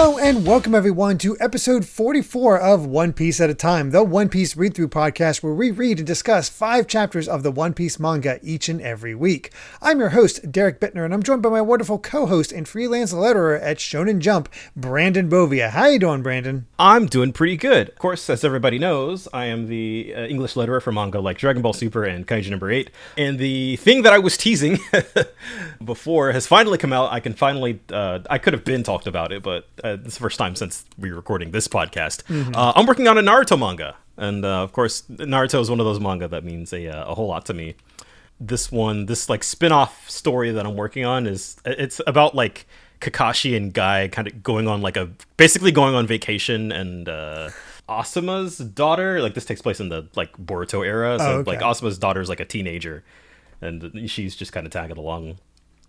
Hello and welcome everyone to episode 44 of One Piece at a Time, the One Piece read-through podcast where we read and discuss 5 chapters of the One Piece manga each and every week. I'm your host, Derek Bittner, and I'm joined by my wonderful co-host and freelance letterer at Shonen Jump, Brandon Bovia. How you doing, Brandon? I'm doing pretty good. Of course, as everybody knows, I am the English letterer for manga like Dragon Ball Super and Kaiju number 8. And the thing that I was teasing before has finally come out. I can finally, I could have been talked about it, but it's the first time since we're recording this podcast. I'm working on a Naruto manga. And of course, Naruto is one of those manga that means a whole lot to me. This like spin-off story that I'm working on it's about like Kakashi and Guy kind of going on basically going on vacation, and Asuma's daughter, like this takes place in the like Boruto era. So like Asuma's daughter is like a teenager and she's just kind of tagging along.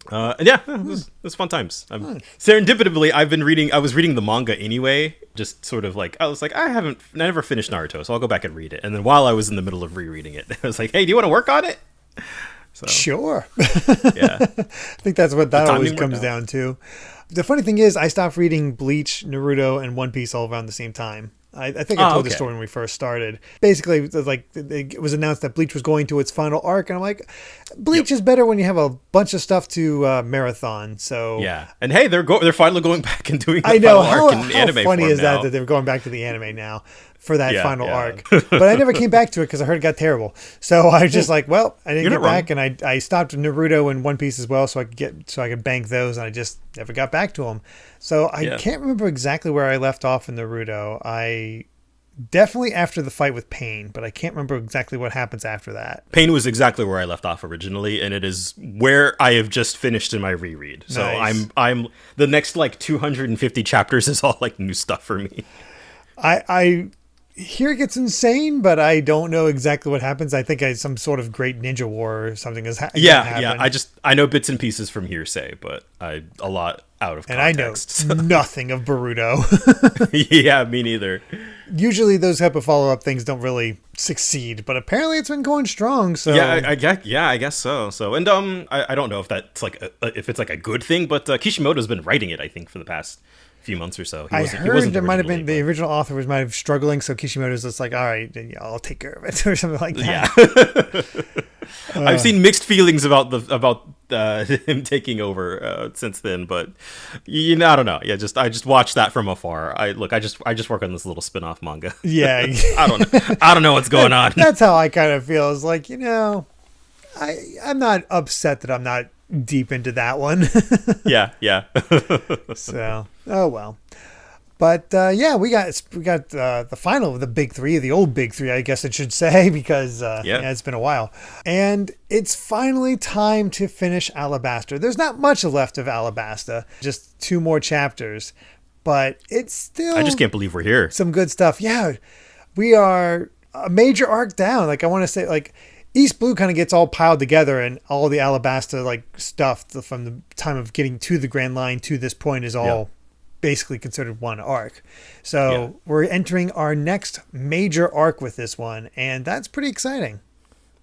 And yeah, it was fun times. Serendipitously, I was reading the manga anyway, just sort of like, I was like, I never finished Naruto, so I'll go back and read it. And then while I was in the middle of rereading it, I was like, hey, do you want to work on it? So, sure. Yeah. I think that's what that always comes down to. The funny thing is, I stopped reading Bleach, Naruto, and One Piece all around the same time. I think I told the story when we first started. Basically, it was announced that Bleach was going to its final arc, and I'm like, Bleach is better when you have a bunch of stuff to marathon. So yeah, and hey, they're finally going back and doing the final arc in anime how funny form is now. that they're going back to the anime now for that final arc. But I never came back to it because I heard it got terrible. So I was just like, well, I didn't get back, and I stopped Naruto and One Piece as well, so I could bank those, and I just never got back to them. So I can't remember exactly where I left off in Naruto. I definitely after the fight with Pain, but I can't remember exactly what happens after that. Pain was exactly where I left off originally, and it is where I have just finished in my reread. So nice. I'm the next like 250 chapters is all like new stuff for me. I hear it gets insane, but I don't know exactly what happens. I think some sort of great ninja war or something is happening. Yeah. I know bits and pieces from hearsay, but a lot out of context. And I know nothing of Boruto. Yeah, me neither. Usually those type of follow-up things don't really succeed, but apparently it's been going strong. So I guess so. So and I don't know if that's like if it's like a good thing, but Kishimoto's been writing it, I think, for the past few months or so. I heard there might have been the original author might have struggling, so Kishimoto's just like, all right, I'll take care of it or something like that. Yeah. I've seen mixed feelings about him taking over since then, but I don't know. Yeah, I just watched that from afar. I just work on this little spin-off manga. Yeah. I don't know what's going on. That's how I kind of feel. It's like, I'm not upset that I'm not deep into that one. Yeah. So, oh well. But we got the final of the big three, the old big three, I guess I should say, because it's been a while. And it's finally time to finish Alabasta. There's not much left of Alabasta, just 2 more chapters, but it's still... I just can't believe we're here. Some good stuff. Yeah, we are a major arc down. Like, I want to say, like, East Blue kind of gets all piled together, and all the Alabasta like stuff from the time of getting to the Grand Line to this point is all basically considered one arc. So we're entering our next major arc with this one, and that's pretty exciting.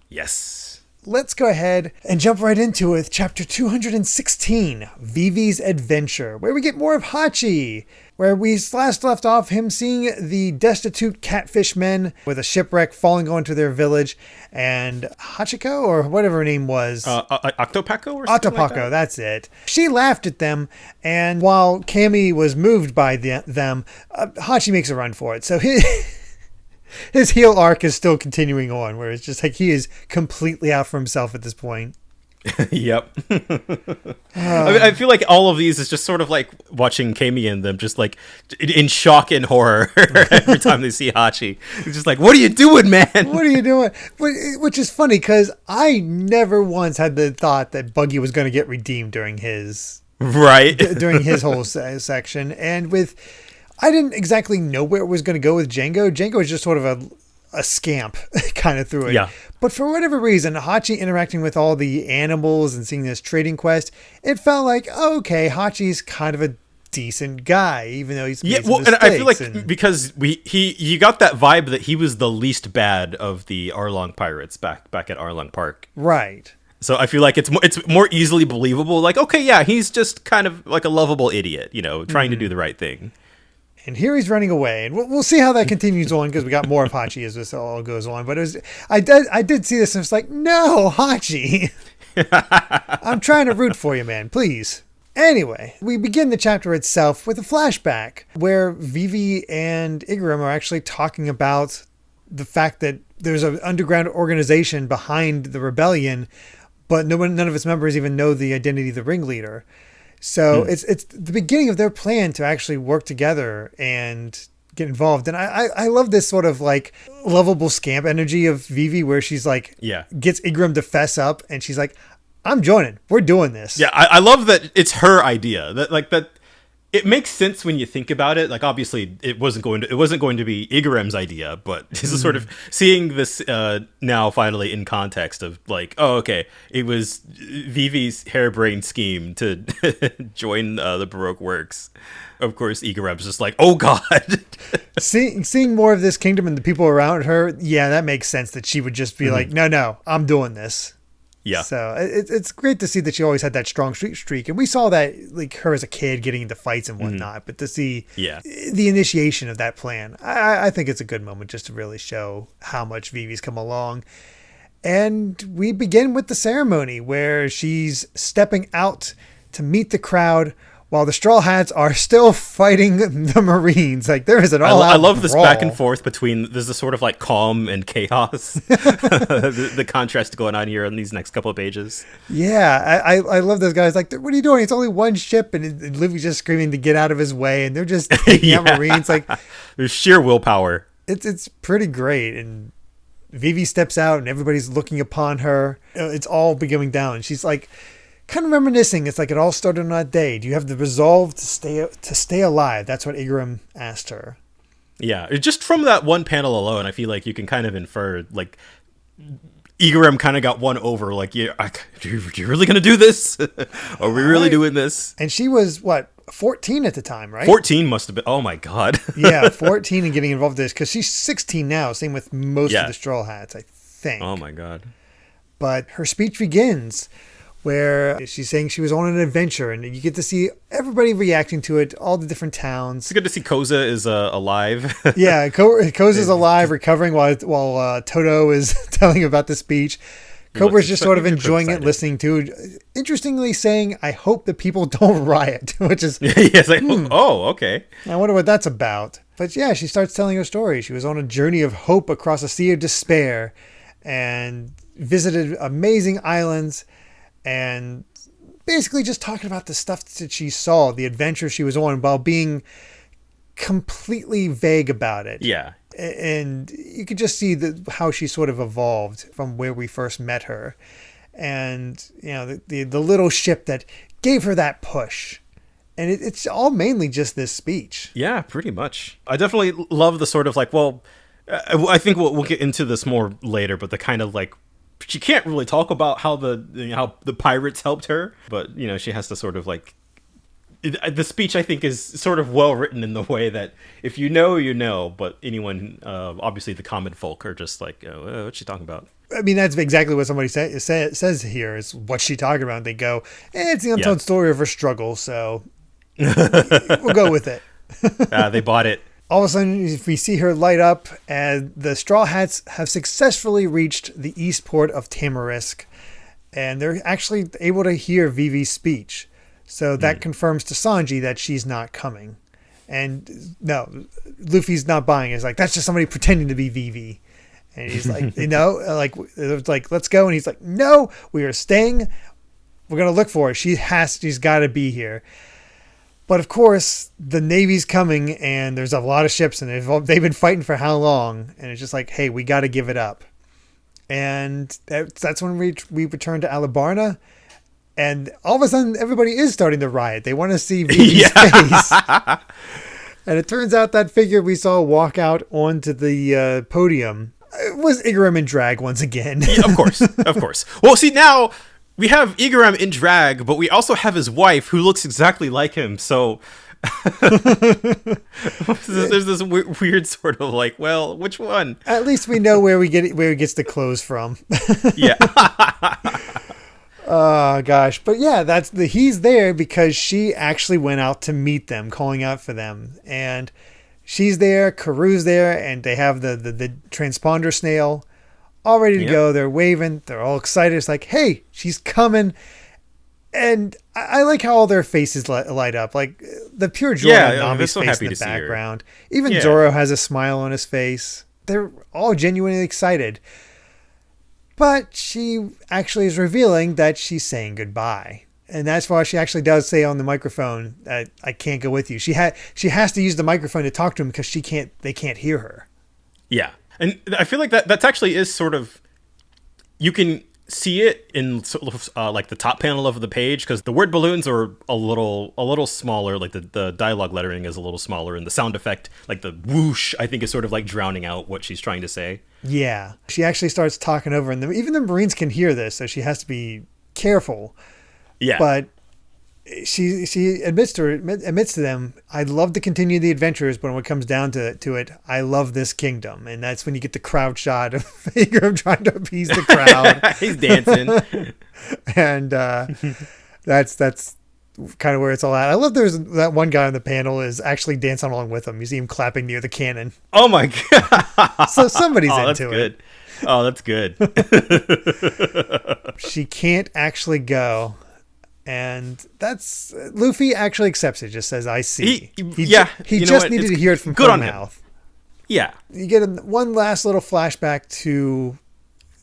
Yes. Let's go ahead and jump right into it. Chapter 216, Vivi's Adventure, where we get more of Hachi, where we last left off him seeing the destitute catfish men with a shipwreck falling onto their village, and Hachiko, or whatever her name was. Octopaco or something like that? That's it. She laughed at them, and while Cammy was moved by them, Hachi makes a run for it. So his heel arc is still continuing on, where it's just like he is completely out for himself at this point. Yep. I feel like all of these is just sort of like watching Kami and them just like in shock and horror every time they see Hachi. It's just like, what are you doing, man? What are you doing? Which is funny because I never once had the thought that Buggy was going to get redeemed during his during his whole section, and I didn't exactly know where it was going to go with Django. Django was just sort of a scamp kind of through it. Yeah. But for whatever reason, Hachi interacting with all the animals and seeing this trading quest, it felt like, okay, Hachi's kind of a decent guy, even though he's made some mistakes. And I feel like because you got that vibe that he was the least bad of the Arlong pirates back at Arlong Park. Right. So I feel like it's more easily believable. Like, okay, yeah, he's just kind of like a lovable idiot, trying to do the right thing. And here he's running away, and we'll see how that continues on because we got more of Hachi as this all goes on. But I did see this and it's like, no, Hachi, I'm trying to root for you, man, please. Anyway, we begin the chapter itself with a flashback where Vivi and Igaram are actually talking about the fact that there's an underground organization behind the rebellion, but none of its members even know the identity of the ringleader. So it's the beginning of their plan to actually work together and get involved. And I love this sort of like lovable scamp energy of Vivi where she's like, gets Igaram to fess up and she's like, I'm joining. We're doing this. Yeah, I love that it's her idea. That it makes sense when you think about it. Like, obviously, it wasn't going to be Igaram's idea, but this is sort of seeing this now finally in context of like, oh, okay, it was Vivi's harebrained scheme to join the Baroque works. Of course, Igaram's just like, oh god. Seeing more of this kingdom and the people around her, yeah, that makes sense that she would just be like, no, I'm doing this. Yeah. So it's great to see that she always had that strong streak. And we saw that, like, her as a kid getting into fights and whatnot. But to see the initiation of that plan, I think it's a good moment just to really show how much Vivi's come along. And we begin with the ceremony where she's stepping out to meet the crowd while the Straw Hats are still fighting the Marines. Like, there is an all-out I love this brawl. back and forth between, there's a sort of like calm and chaos. the contrast going on here on these next couple of pages. Yeah, I love those guys. Like, what are you doing? It's only one ship, and Luffy's just screaming to get out of his way, and they're just taking out Marines. Like, there's sheer willpower. It's pretty great, and Vivi steps out, and everybody's looking upon her. It's all beginning down, and she's like, kind of reminiscing. It's like it all started on that day. Do you have the resolve to stay alive? That's what Igaram asked her. Yeah, just from that one panel alone, I feel like you can kind of infer, like, Igaram kind of got won over. Like, you really going to do this? Are we really doing this? And she was, 14 at the time, right? 14 must have been. Oh, my God. Yeah, 14 and getting involved in this. Because she's 16 now. Same with most of the Straw Hats, I think. Oh, my God. But her speech begins where she's saying she was on an adventure, and you get to see everybody reacting to it, all the different towns. It's good to see Koza is alive. Yeah, Koza's alive, recovering while Toto is telling about the speech. Cobra's just sort of enjoying it, listening to it. Interestingly saying, I hope the people don't riot, which is... it's like, oh, okay. I wonder what that's about. But yeah, she starts telling her story. She was on a journey of hope across a sea of despair and visited amazing islands, and basically just talking about the stuff that she saw, the adventure she was on, while being completely vague about it. Yeah. And you could just see how she sort of evolved from where we first met her. And, the little ship that gave her that push. And it's all mainly just this speech. Yeah, pretty much. I definitely love the sort of like, well, I think we'll get into this more later, but the kind of like, she can't really talk about how the pirates helped her, but she has to sort of like, the speech I think is sort of well written in the way that if you know, but anyone, obviously the common folk are just like, oh, what's she talking about? I mean, that's exactly what somebody says here is what's she talking about. They go, it's the untold story of her struggle, so we'll go with it. They bought it. All of a sudden, we see her light up, and the Straw Hats have successfully reached the east port of Tamarisk, and they're actually able to hear Vivi's speech. So that confirms to Sanji that she's not coming. And no, Luffy's not buying it. It's like, that's just somebody pretending to be Vivi. And he's like, like, let's go. And he's like, no, we are staying. We're going to look for her. She's got to be here. But of course, the Navy's coming, and there's a lot of ships, and they've been fighting for how long? And it's just like, hey, we got to give it up. And that's when we return to Alabasta, and all of a sudden, everybody is starting to riot. They want to see Vivi's face. And it turns out that figure we saw walk out onto the podium was Igaram in drag once again. Yeah, of course. Well, see, now we have Igaram in drag, but we also have his wife who looks exactly like him. So there's this weird sort of like, well, which one? At least we know where he gets the clothes from. Yeah. Oh gosh, but yeah, he's there because she actually went out to meet them, calling out for them, and she's there, Karoo's there, and they have the transponder snail all ready to go. They're waving, they're all excited. It's like, hey, she's coming, and I like how all their faces light up, like the pure joy on Nami's so face in the background. Even Zoro has a smile on his face. They're all genuinely excited. But she actually is revealing that she's saying goodbye. And that's why she actually does say on the microphone that I can't go with you. She has to use the microphone to talk to him because they can't hear her. Yeah. And I feel like that's actually is sort of, you can see it in sort of like the top panel of the page, because the word balloons are a little smaller, like the dialogue lettering is a little smaller, and the sound effect, like the whoosh, I think is sort of like drowning out what she's trying to say. Yeah, she actually starts talking over, and even the Marines can hear this, so she has to be careful. Yeah, but she admits to them, I'd love to continue the adventures, but when it comes down to it, I love this kingdom. And that's when you get the crowd shot of Ingram trying to appease the crowd. He's dancing. And that's kind of where it's all at. I love there's that one guy on the panel is actually dancing along with him. You see him clapping near the cannon. Oh my God. So somebody's into it. Oh, that's good. She can't actually go. And that's Luffy actually accepts it. Just says, "I see." He just needed to hear it from her mouth. Yeah, you get one last little flashback to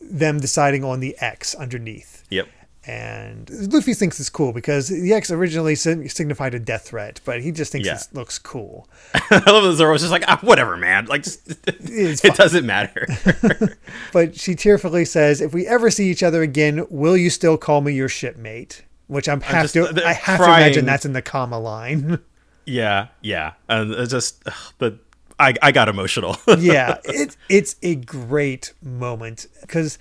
them deciding on the X underneath. Yep. And Luffy thinks it's cool because the X originally signified a death threat, but he just thinks it looks cool. I love that Zoro's just like, whatever, man. Like, it doesn't matter. But she tearfully says, "If we ever see each other again, will you still call me your shipmate?" Which I have to imagine that's in the comma line. Yeah. And it's just, but I got emotional. Yeah, it's a great moment because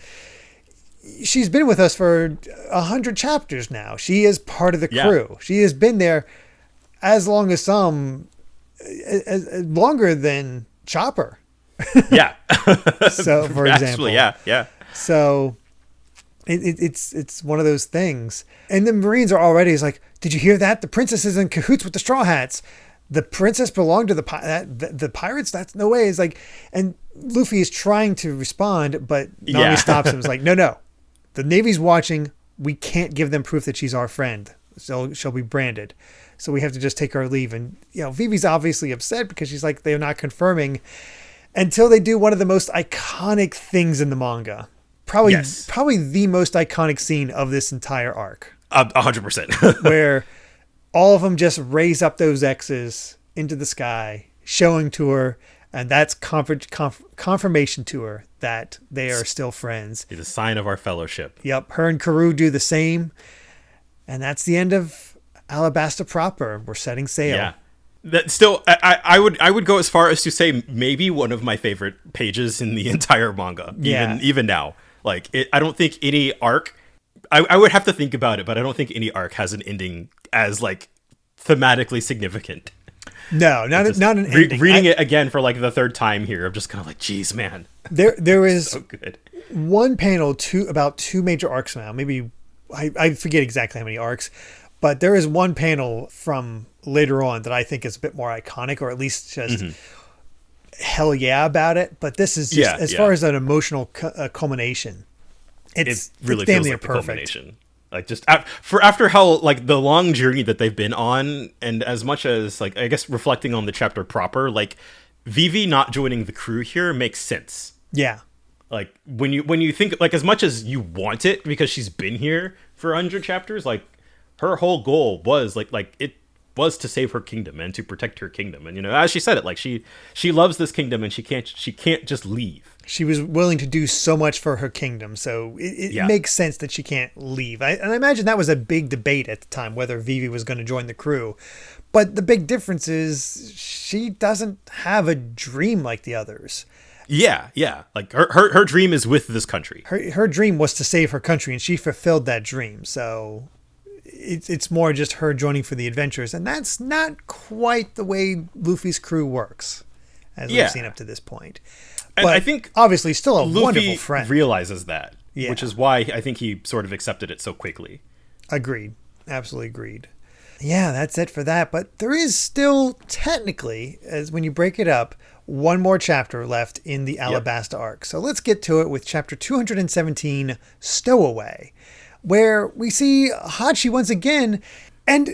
she's been with us for 100 chapters now. She is part of the crew. She has been there as long as longer than Chopper. Yeah. So, for example. Yeah. So it's one of those things. And the Marines are already like, did you hear that? The princess is in cahoots with the Straw Hats. The princess belonged to the pirates? That's no way. It's like, and Luffy is trying to respond, but Nami stops him. It's like, no. The Navy's watching. We can't give them proof that she's our friend. So she'll be branded. So we have to just take our leave. And, Vivi's obviously upset because she's like, they're not confirming until they do one of the most iconic things in the manga. Probably the most iconic scene of this entire arc. 100%. Where all of them just raise up those X's into the sky, showing to her, and that's confirmation to her that they are still friends. It's a sign of our fellowship. Yep. Her and Karoo do the same. And that's the end of Alabasta proper. We're setting sail. Yeah. That still, I would go as far as to say maybe one of my favorite pages in the entire manga. Even now. Like, I don't think any arc, I would have to think about it, but I don't think any arc has an ending as, like, thematically significant. No, not an ending. Reading it again for, like, the third time here, I'm just kind of like, geez, man. There is so good. One panel about two major arcs now. Maybe, I forget exactly how many arcs, but there is one panel from later on that I think is a bit more iconic, or at least just... hell yeah about it, but this is just far as an emotional culmination, it really feels like the culmination. Like, just after how, like, the long journey that they've been on, and as much as, like, I guess reflecting on the chapter proper, like, Vivi not joining the crew here makes sense. Yeah, like when you think, like, as much as you want it because she's been here for 100 chapters, like, her whole goal was like it was to save her kingdom and to protect her kingdom. And, as she said it, like, she loves this kingdom and she can't just leave. She was willing to do so much for her kingdom. So it makes sense that she can't leave. And I imagine that was a big debate at the time, whether Vivi was going to join the crew. But the big difference is she doesn't have a dream like the others. Yeah. Like, her dream is with this country. Her dream was to save her country, and she fulfilled that dream. So it's more just her joining for the adventures, and that's not quite the way Luffy's crew works, as we've seen up to this point. But and I think obviously still a Luffy wonderful friend. Realizes that. Yeah. Which is why I think he sort of accepted it so quickly. Agreed. Absolutely agreed. Yeah, that's it for that. But there is still technically, as when you break it up, one more chapter left in the Alabasta arc. So let's get to it with chapter 217, Stowaway, where we see Hachi once again. And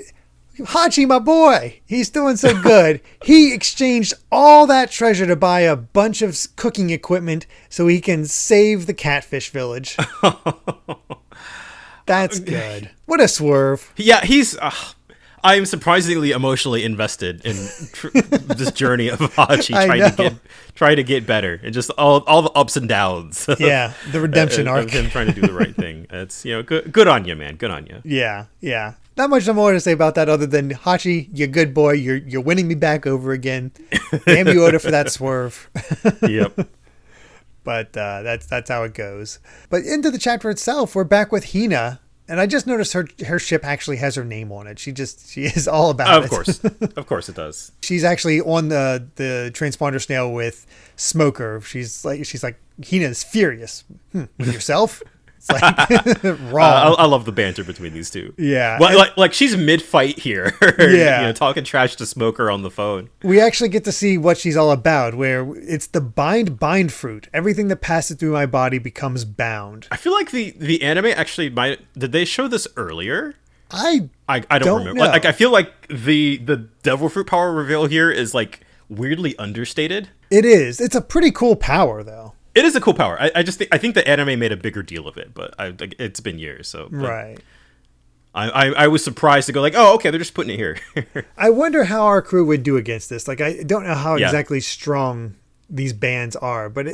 Hachi, my boy, he's doing so good. He exchanged all that treasure to buy a bunch of cooking equipment so he can save the catfish village. That's good. What a swerve. Yeah, he's... I'm surprisingly emotionally invested in this journey of Hachi trying to get better, and just all the ups and downs. Yeah, the redemption arc of him trying to do the right thing. It's good on you, man. Good on you. Yeah. Not much more to say about that other than Hachi, you're good boy. You're winning me back over again. Damn you, Oda, for that swerve. Yep. But that's how it goes. But into the chapter itself, we're back with Hina. And I just noticed her ship actually has her name on it. She is all about it. Of course it does. She's actually on the transponder snail with Smoker. She's like Hina's furious. With yourself? It's like wrong. I love the banter between these two. Yeah, well, like she's mid-fight here. Yeah, talking trash to Smoker on the phone. We actually get to see what she's all about. Where it's the bind fruit. Everything that passes through my body becomes bound. I feel like the anime actually did they show this earlier? I don't remember. Know. Like I feel like the devil fruit power reveal here is like weirdly understated. It is. It's a pretty cool power though. It is a cool power. I think the anime made a bigger deal of it, but it's been years, so right. I was surprised to go like, oh, okay, they're just putting it here. I wonder how our crew would do against this. Like, I don't know how exactly strong these bands are, but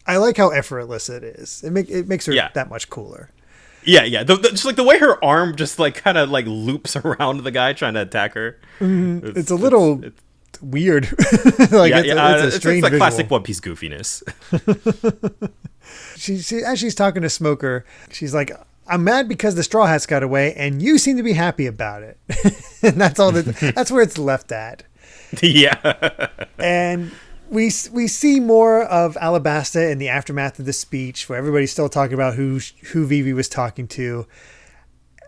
I like how effortless it is. It makes her that much cooler. Yeah. Just like the way her arm just like kind of like loops around the guy trying to attack her. Mm-hmm. It's a little weird. It's like classic One Piece goofiness. she as she's talking to Smoker, she's like, I'm mad because the Straw Hats got away and you seem to be happy about it. And that's all that's where it's left at. Yeah. And we see more of Alabasta in the aftermath of the speech where everybody's still talking about who Vivi was talking to.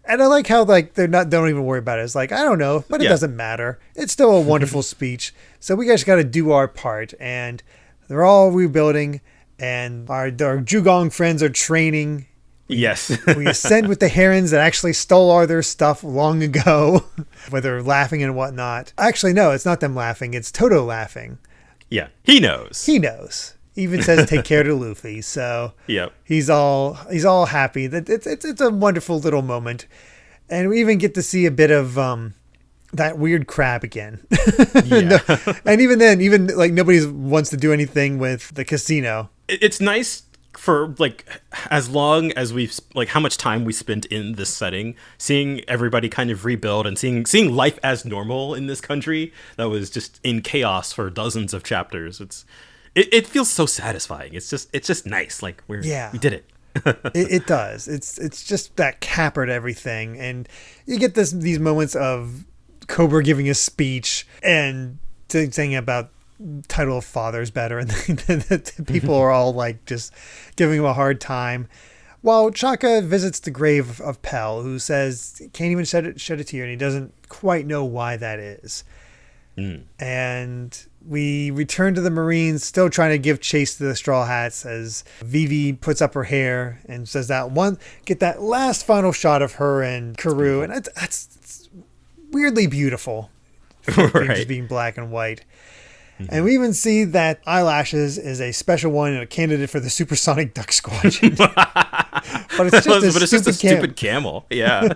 And I like how like don't even worry about it. It's like, I don't know, but it doesn't matter. It's still a wonderful speech. So we guys got to do our part, and they're all rebuilding, and our Jugong friends are training. Yes. We ascend with the herons that actually stole all their stuff long ago, where they're laughing and whatnot. Actually, no, it's not them laughing. It's Toto laughing. Yeah, he knows. He even says take care to Luffy, so he's all happy. That it's a wonderful little moment, and we even get to see a bit of that weird crab again. Yeah. And even then, like nobody wants to do anything with the casino. It's nice for like as long as we've like how much time we spent in this setting, seeing everybody kind of rebuild and seeing life as normal in this country that was just in chaos for dozens of chapters. It feels so satisfying. It's just nice. Like we did it. It does. It's just that capper to everything, and you get these moments of Cobra giving a speech and saying about title of father's better, and the people are all like just giving him a hard time. While Chaka visits the grave of Pell, who says he can't even shed a tear, and he doesn't quite know why that is. And we return to the Marines, still trying to give chase to the Straw Hats as Vivi puts up her hair and says get that last final shot of her and Karoo, and it's weirdly beautiful. Right. Just being black and white. Mm-hmm. And we even see that Eyelashes is a special one and a candidate for the Supersonic Duck Squadron. But it's just a stupid camel. Yeah.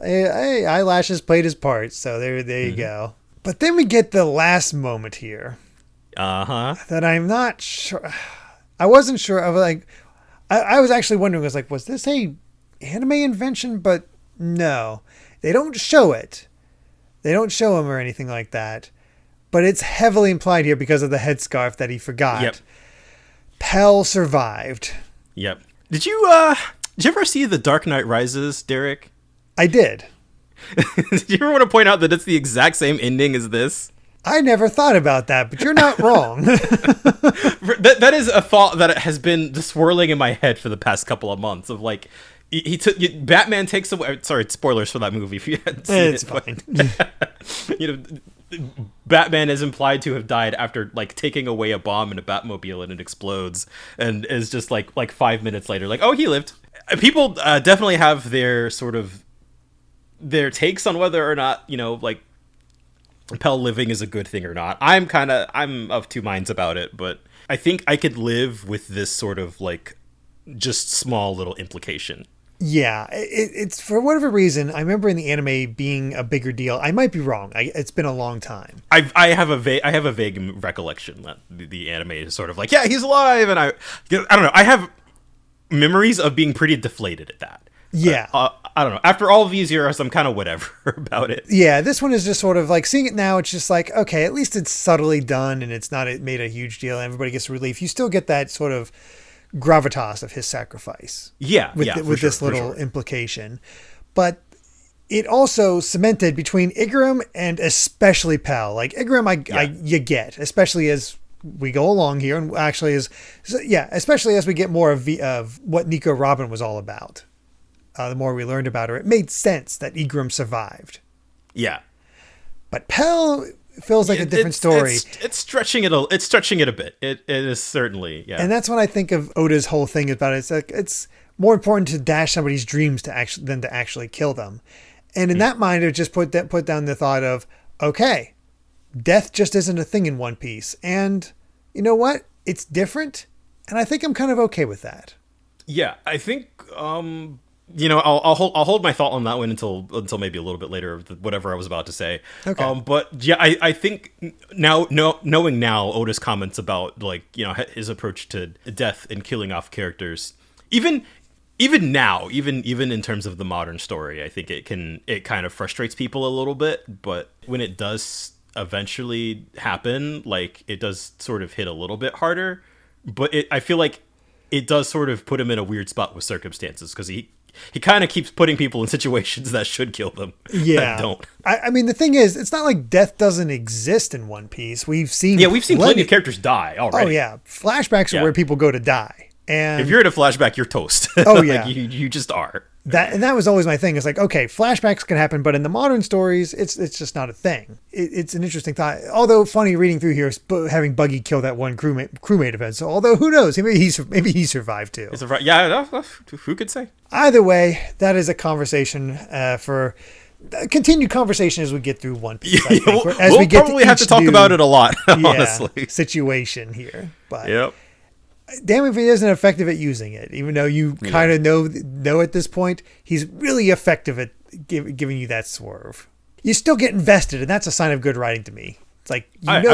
Eyelashes played his part, so there you go. But then we get the last moment here. That I'm not sure. I wasn't sure of, like, I was actually wondering, was this a anime invention? But no, they don't show it. They don't show him or anything like that. But it's heavily implied here because of the headscarf that he forgot. Yep. Pell survived. Yep. Did you ever see The Dark Knight Rises, Derek? I did. Did you ever want to point out that it's the exact same ending as this? I never thought about that, but you're not wrong. That is a thought that has been swirling in my head for the past couple of months of like, he took Batman takes away. Sorry, spoilers for that movie if you hadn't seen it's fine. Batman is implied to have died after like taking away a bomb in a Batmobile and it explodes, and is just like 5 minutes later, like, oh, he lived. People definitely have their sort of their takes on whether or not like Pell living is a good thing or not. I'm of two minds about it, but I think I could live with this sort of like just small little implication. Yeah, it's for whatever reason. I remember in the anime being a bigger deal. I might be wrong. It's been a long time. I have a vague recollection that the anime is sort of like, yeah, he's alive, and I don't know. I have memories of being pretty deflated at that. Yeah. I don't know. After all of these years, I'm kind of whatever about it. Yeah, this one is just sort of like seeing it now. It's just like, okay, at least it's subtly done and it's not made a huge deal. Everybody gets relief. You still get that sort of gravitas of his sacrifice. Yeah. With this little implication. But it also cemented between Igaram and especially Pell. Like Igaram, you get, especially as we go along here, and actually especially as we get more of what Nico Robin was all about. The more we learned about her, it made sense that Igaram survived. Yeah, but Pell feels like a different story. It's stretching it. It's stretching it a bit. It is certainly, yeah. And that's when I think of Oda's whole thing about it. It's like it's more important to dash somebody's dreams than to actually kill them. And in that mind, it just put down the thought of, okay, death just isn't a thing in One Piece, and you know what? It's different, and I think I'm kind of okay with that. Yeah, I think. I'll hold my thought on that one until maybe a little bit later, whatever I was about to say. Okay. But yeah, I think now, knowing now Oda's comments about like his approach to death and killing off characters, even now, even in terms of the modern story, I think it kind of frustrates people a little bit. But when it does eventually happen, like it does sort of hit a little bit harder. But I feel like it does sort of put him in a weird spot with circumstances, because he kind of keeps putting people in situations that should kill them. Yeah. That don't. I mean, the thing is, it's not like death doesn't exist in One Piece. We've seen plenty of characters die already. Oh, yeah. Flashbacks are where people go to die. And if you're in a flashback, you're toast. Oh, yeah. Like, you just are. That was always my thing. It's like, okay, flashbacks can happen, but in the modern stories, it's just not a thing. It's an interesting thought. Although funny reading through here, having Buggy kill that one crewmate event. So although who knows, maybe he survived too. Yeah, who could say? Either way, that is a conversation for continued conversation as we get through One Piece. Yeah, we'll probably have to talk about it a lot, honestly. Situation here, but yep. Damn if he isn't effective at using it, even though you kind of know at this point he's really effective at giving you that swerve. You still get invested, and that's a sign of good writing to me. It's like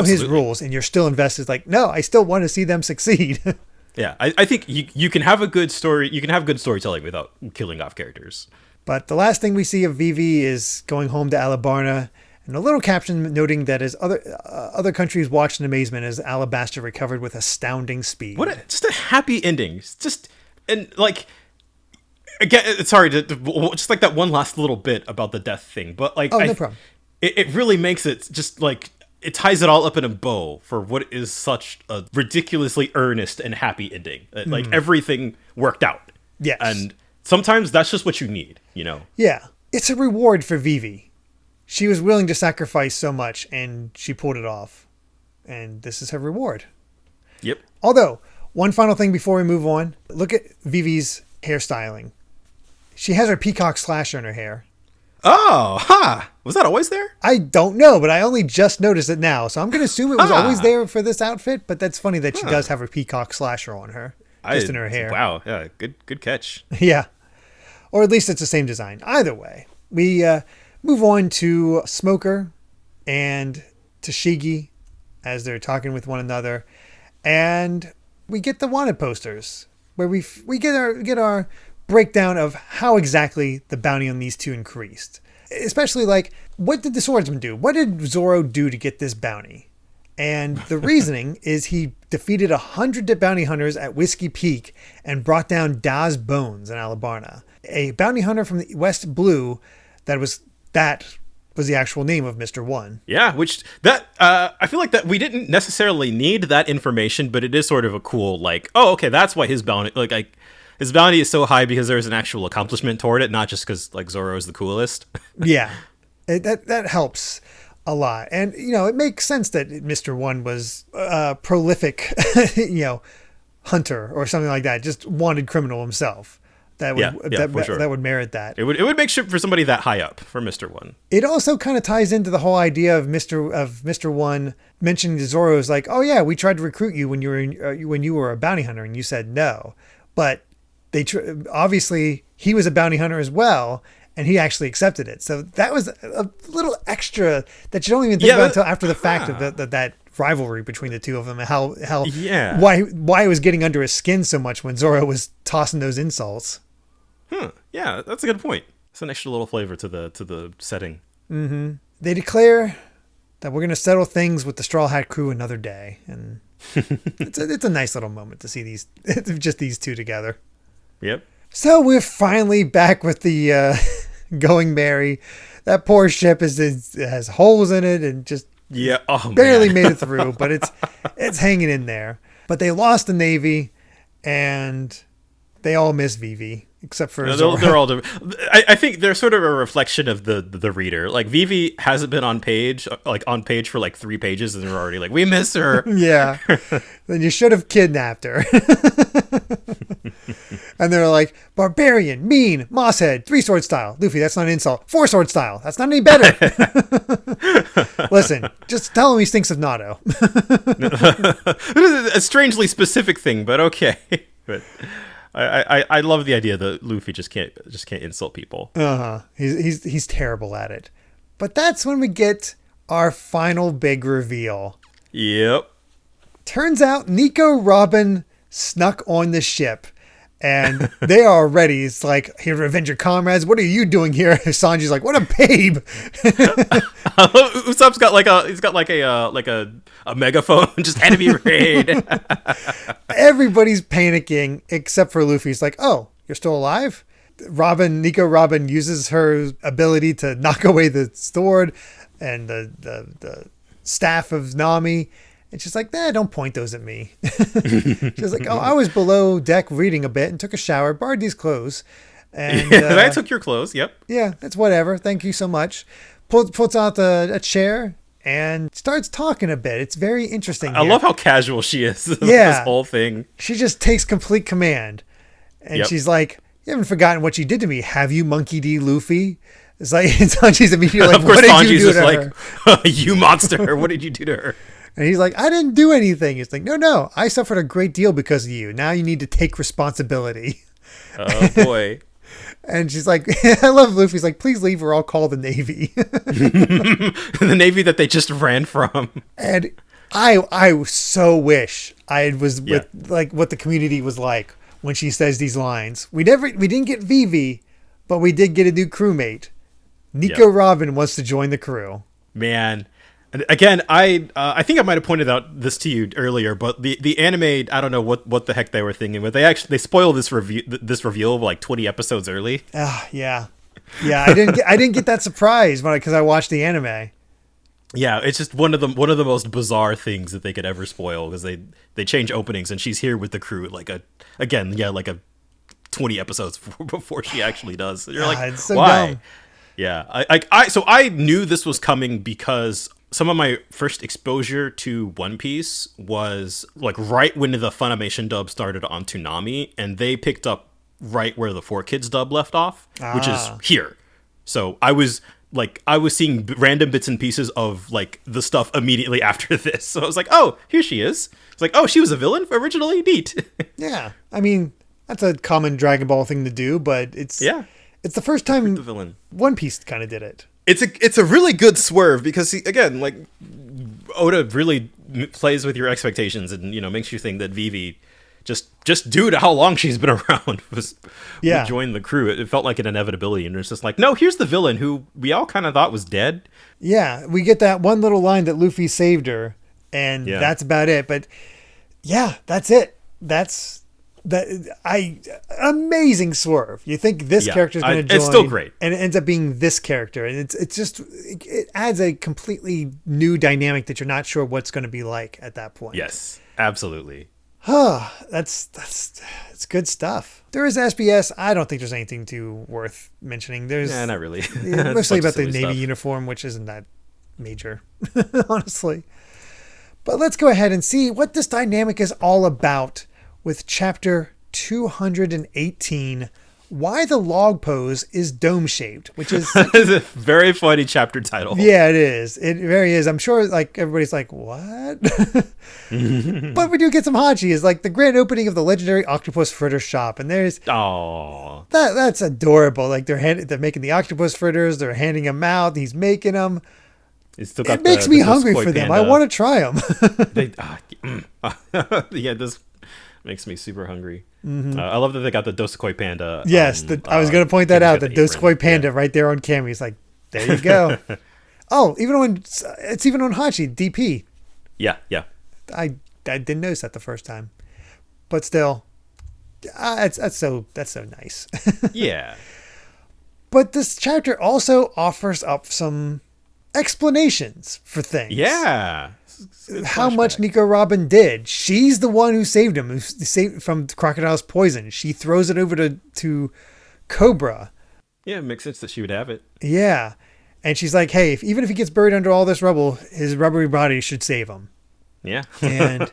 his rules, and you're still invested. It's like, no, I still want to see them succeed. Yeah, I think you can have a good story. You can have good storytelling without killing off characters. But the last thing we see of Vivi is going home to Alabasta, and a little caption noting that as other countries watched in amazement as Alabasta recovered with astounding speed. Just a happy ending. Again, sorry just like that one last little bit about the death thing, but like, no problem. It really makes it just like, it ties it all up in a bow for what is such a ridiculously earnest and happy ending. Like everything worked out. Yes. And sometimes that's just what you need, Yeah. It's a reward for Vivi. She was willing to sacrifice so much, and she pulled it off. And this is her reward. Yep. Although, one final thing before we move on. Look at Vivi's hairstyling. She has her peacock slasher in her hair. Oh, ha! Was that always there? I don't know, but I only just noticed it now. So I'm going to assume it was always there for this outfit, but that's funny that she does have her peacock slasher on her. Just in her hair. Wow, yeah, good catch. Yeah. Or at least it's the same design. Either way, we move on to Smoker and Tashigi as they're talking with one another. And we get the wanted posters where we get our breakdown of how exactly the bounty on these two increased. Especially like, what did the swordsman do? What did Zoro do to get this bounty? And the reasoning is he defeated 100 bounty hunters at Whiskey Peak and brought down Da's bones in Alabasta. A bounty hunter from the West Blue that was the actual name of Mr. One. Yeah, which that I feel like that we didn't necessarily need that information, but it is sort of a cool like, oh, okay, that's why his bounty his bounty is so high because there's an actual accomplishment toward it, not just because like Zoro is the coolest. Yeah, that helps a lot, and it makes sense that Mr. One was a prolific, hunter or something like that, just wanted criminal himself. That would merit that. It would make sure for somebody that high up for Mr. One. It also kind of ties into the whole idea of Mr. One mentioning to Zoro is like, oh yeah, we tried to recruit you when you were a bounty hunter and you said no, but obviously he was a bounty hunter as well. And he actually accepted it. So that was a little extra that you don't even think about until after the fact of that rivalry between the two of them and why it was getting under his skin so much when Zoro was tossing those insults. Yeah, that's a good point. It's an extra little flavor to the setting. Mm-hmm. They declare that we're going to settle things with the Straw Hat crew another day. And it's a nice little moment to see these two together. Yep. So we're finally back with the Going Merry. That poor ship has holes in it and just barely made it through, but it's hanging in there. But they lost the Navy, and they all miss Vivi except for Zoro. They're all. I think they're sort of a reflection of the reader. Like Vivi hasn't been on page for like 3 pages, and they're already like, we miss her. Yeah, then you should have kidnapped her. And they're like, barbarian, mean, mosshead, 3-sword style. Luffy, that's not an insult. 4-sword style. That's not any better. Listen, just tell him he stinks of natto. A strangely specific thing, but okay. But I love the idea that Luffy just can't insult people. He's terrible at it. But that's when we get our final big reveal. Yep. Turns out Nico Robin snuck on the ship. And they are ready. It's like, here to revenge your comrades. What are you doing here? Sanji's like, what a babe. Usopp's got a megaphone, just enemy raid. Everybody's panicking except for Luffy. He's like, oh, you're still alive? Nico Robin uses her ability to knock away the sword and the staff of Nami. And she's like, don't point those at me. She's like, oh, I was below deck reading a bit and took a shower, borrowed these clothes. And I took your clothes, yep. Yeah, that's whatever. Thank you so much. Pulls out a chair and starts talking a bit. It's very interesting. I love how casual she is. Yeah. This whole thing. She just takes complete command. And she's like, you haven't forgotten what you did to me, have you, Monkey D. Luffy? It's like, Sanji's immediately like, of course, what did Sanji's you do to her? like, you monster, what did you do to her? And he's like, I didn't do anything. It's like, no, I suffered a great deal because of you. Now you need to take responsibility. Oh, boy. And she's like, I love Luffy's like, please leave or I'll call the Navy. The Navy that they just ran from. And I so wish I was with like what the community was like when she says these lines. We didn't get Vivi, but we did get a new crewmate. Nico Robin wants to join the crew. Man. Again, I think I might have pointed out this to you earlier, but the anime, I don't know what the heck they were thinking, but they spoil this reveal like 20 episodes early. Yeah. I didn't get that surprise because I watched the anime. Yeah, it's just one of the most bizarre things that they could ever spoil because they change openings and she's here with the crew like a 20 episodes before she actually does. So you're like, it's so why? dumb. Yeah, I knew this was coming because some of my first exposure to One Piece was like right when the Funimation dub started on Toonami, and they picked up right where the 4Kids dub left off, which is here. So I was seeing random bits and pieces of like the stuff immediately after this. So I was like, oh, here she is. It's like, oh, she was a villain originally. Neat. Yeah, I mean that's a common Dragon Ball thing to do, but it's the first time the villain. One Piece kind of did it. It's a really good swerve because again, like Oda really plays with your expectations and makes you think that Vivi just due to how long she's been around would join the crew. It felt like an inevitability, and it's just like, no, here's the villain who we all kind of thought was dead. Yeah, we get that one little line that Luffy saved her, and that's about it. But yeah, that's it. That's amazing swerve. You think this character is going to join. It's still great. And it ends up being this character. And it adds a completely new dynamic that you're not sure what's going to be like at that point. Yes, absolutely. That's good stuff. There is SBS. I don't think there's anything too worth mentioning. Not really. Mostly about the Navy uniform, which isn't that major, honestly. But let's go ahead and see what this dynamic is all about with chapter 218, Why the Log Pose is Dome-Shaped, which is a very funny chapter title. Yeah, it is. It very is. I'm sure like everybody's like, what? But we do get some Hachi. Is like the grand opening of the legendary octopus fritter shop. And there's that's adorable. Like they're making the octopus fritters. They're handing them out. He's making them. It makes me hungry for them. I want to try them. Yeah, this makes me super hungry. I love that they got the Dosakoi panda. Yes, I was going to point that out. The Dosakoi panda right there on Cammy. It's like, there you go. Even on Hachi DP. Yeah. I didn't notice that the first time, but still, that's so nice. Yeah. But this chapter also offers up some explanations for things. Yeah. How much Nico Robin did. She's the one who saved him, from Crocodile's poison. She throws it over to Cobra. Yeah, it makes sense that she would have it. Yeah. And she's like, hey, even if he gets buried under all this rubble, his rubbery body should save him. Yeah. And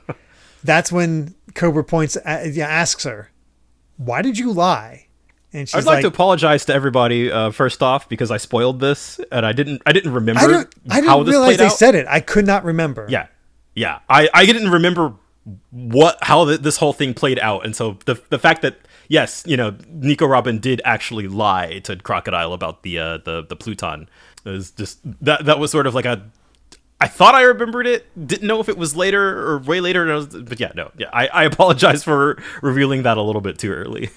that's when Cobra asks her, why did you lie? And she's I'd like to apologize to everybody first off because I spoiled this and I didn't remember I didn't how this realize played they out. said it. I could not remember. Yeah. I didn't remember how this whole thing played out, and so the fact that yes, Nico Robin did actually lie to Crocodile about the Pluton is just that was sort of like I thought I remembered it, didn't know if it was later or way later, I apologize for revealing that a little bit too early.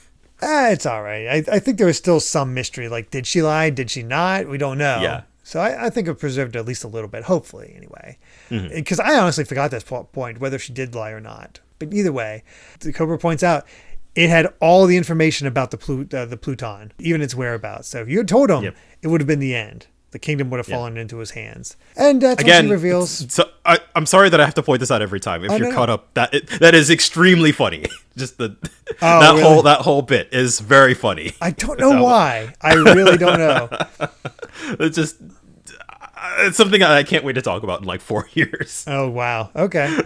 It's all right. I think there was still some mystery. Like, did she lie? Did she not? We don't know. Yeah. So I think it preserved at least a little bit, hopefully, anyway. Because I honestly forgot this point, whether she did lie or not. But either way, the Cobra points out it had all the information about the Pluton, even its whereabouts. So if you had told him, it would have been the end. The kingdom would have fallen into his hands. And that's what she reveals. So I'm sorry that I have to point this out every time. If you're caught up, that is extremely funny. Just that whole bit is very funny. I don't know why. I really don't know. It's something I can't wait to talk about in like 4 years. Oh, wow. Okay.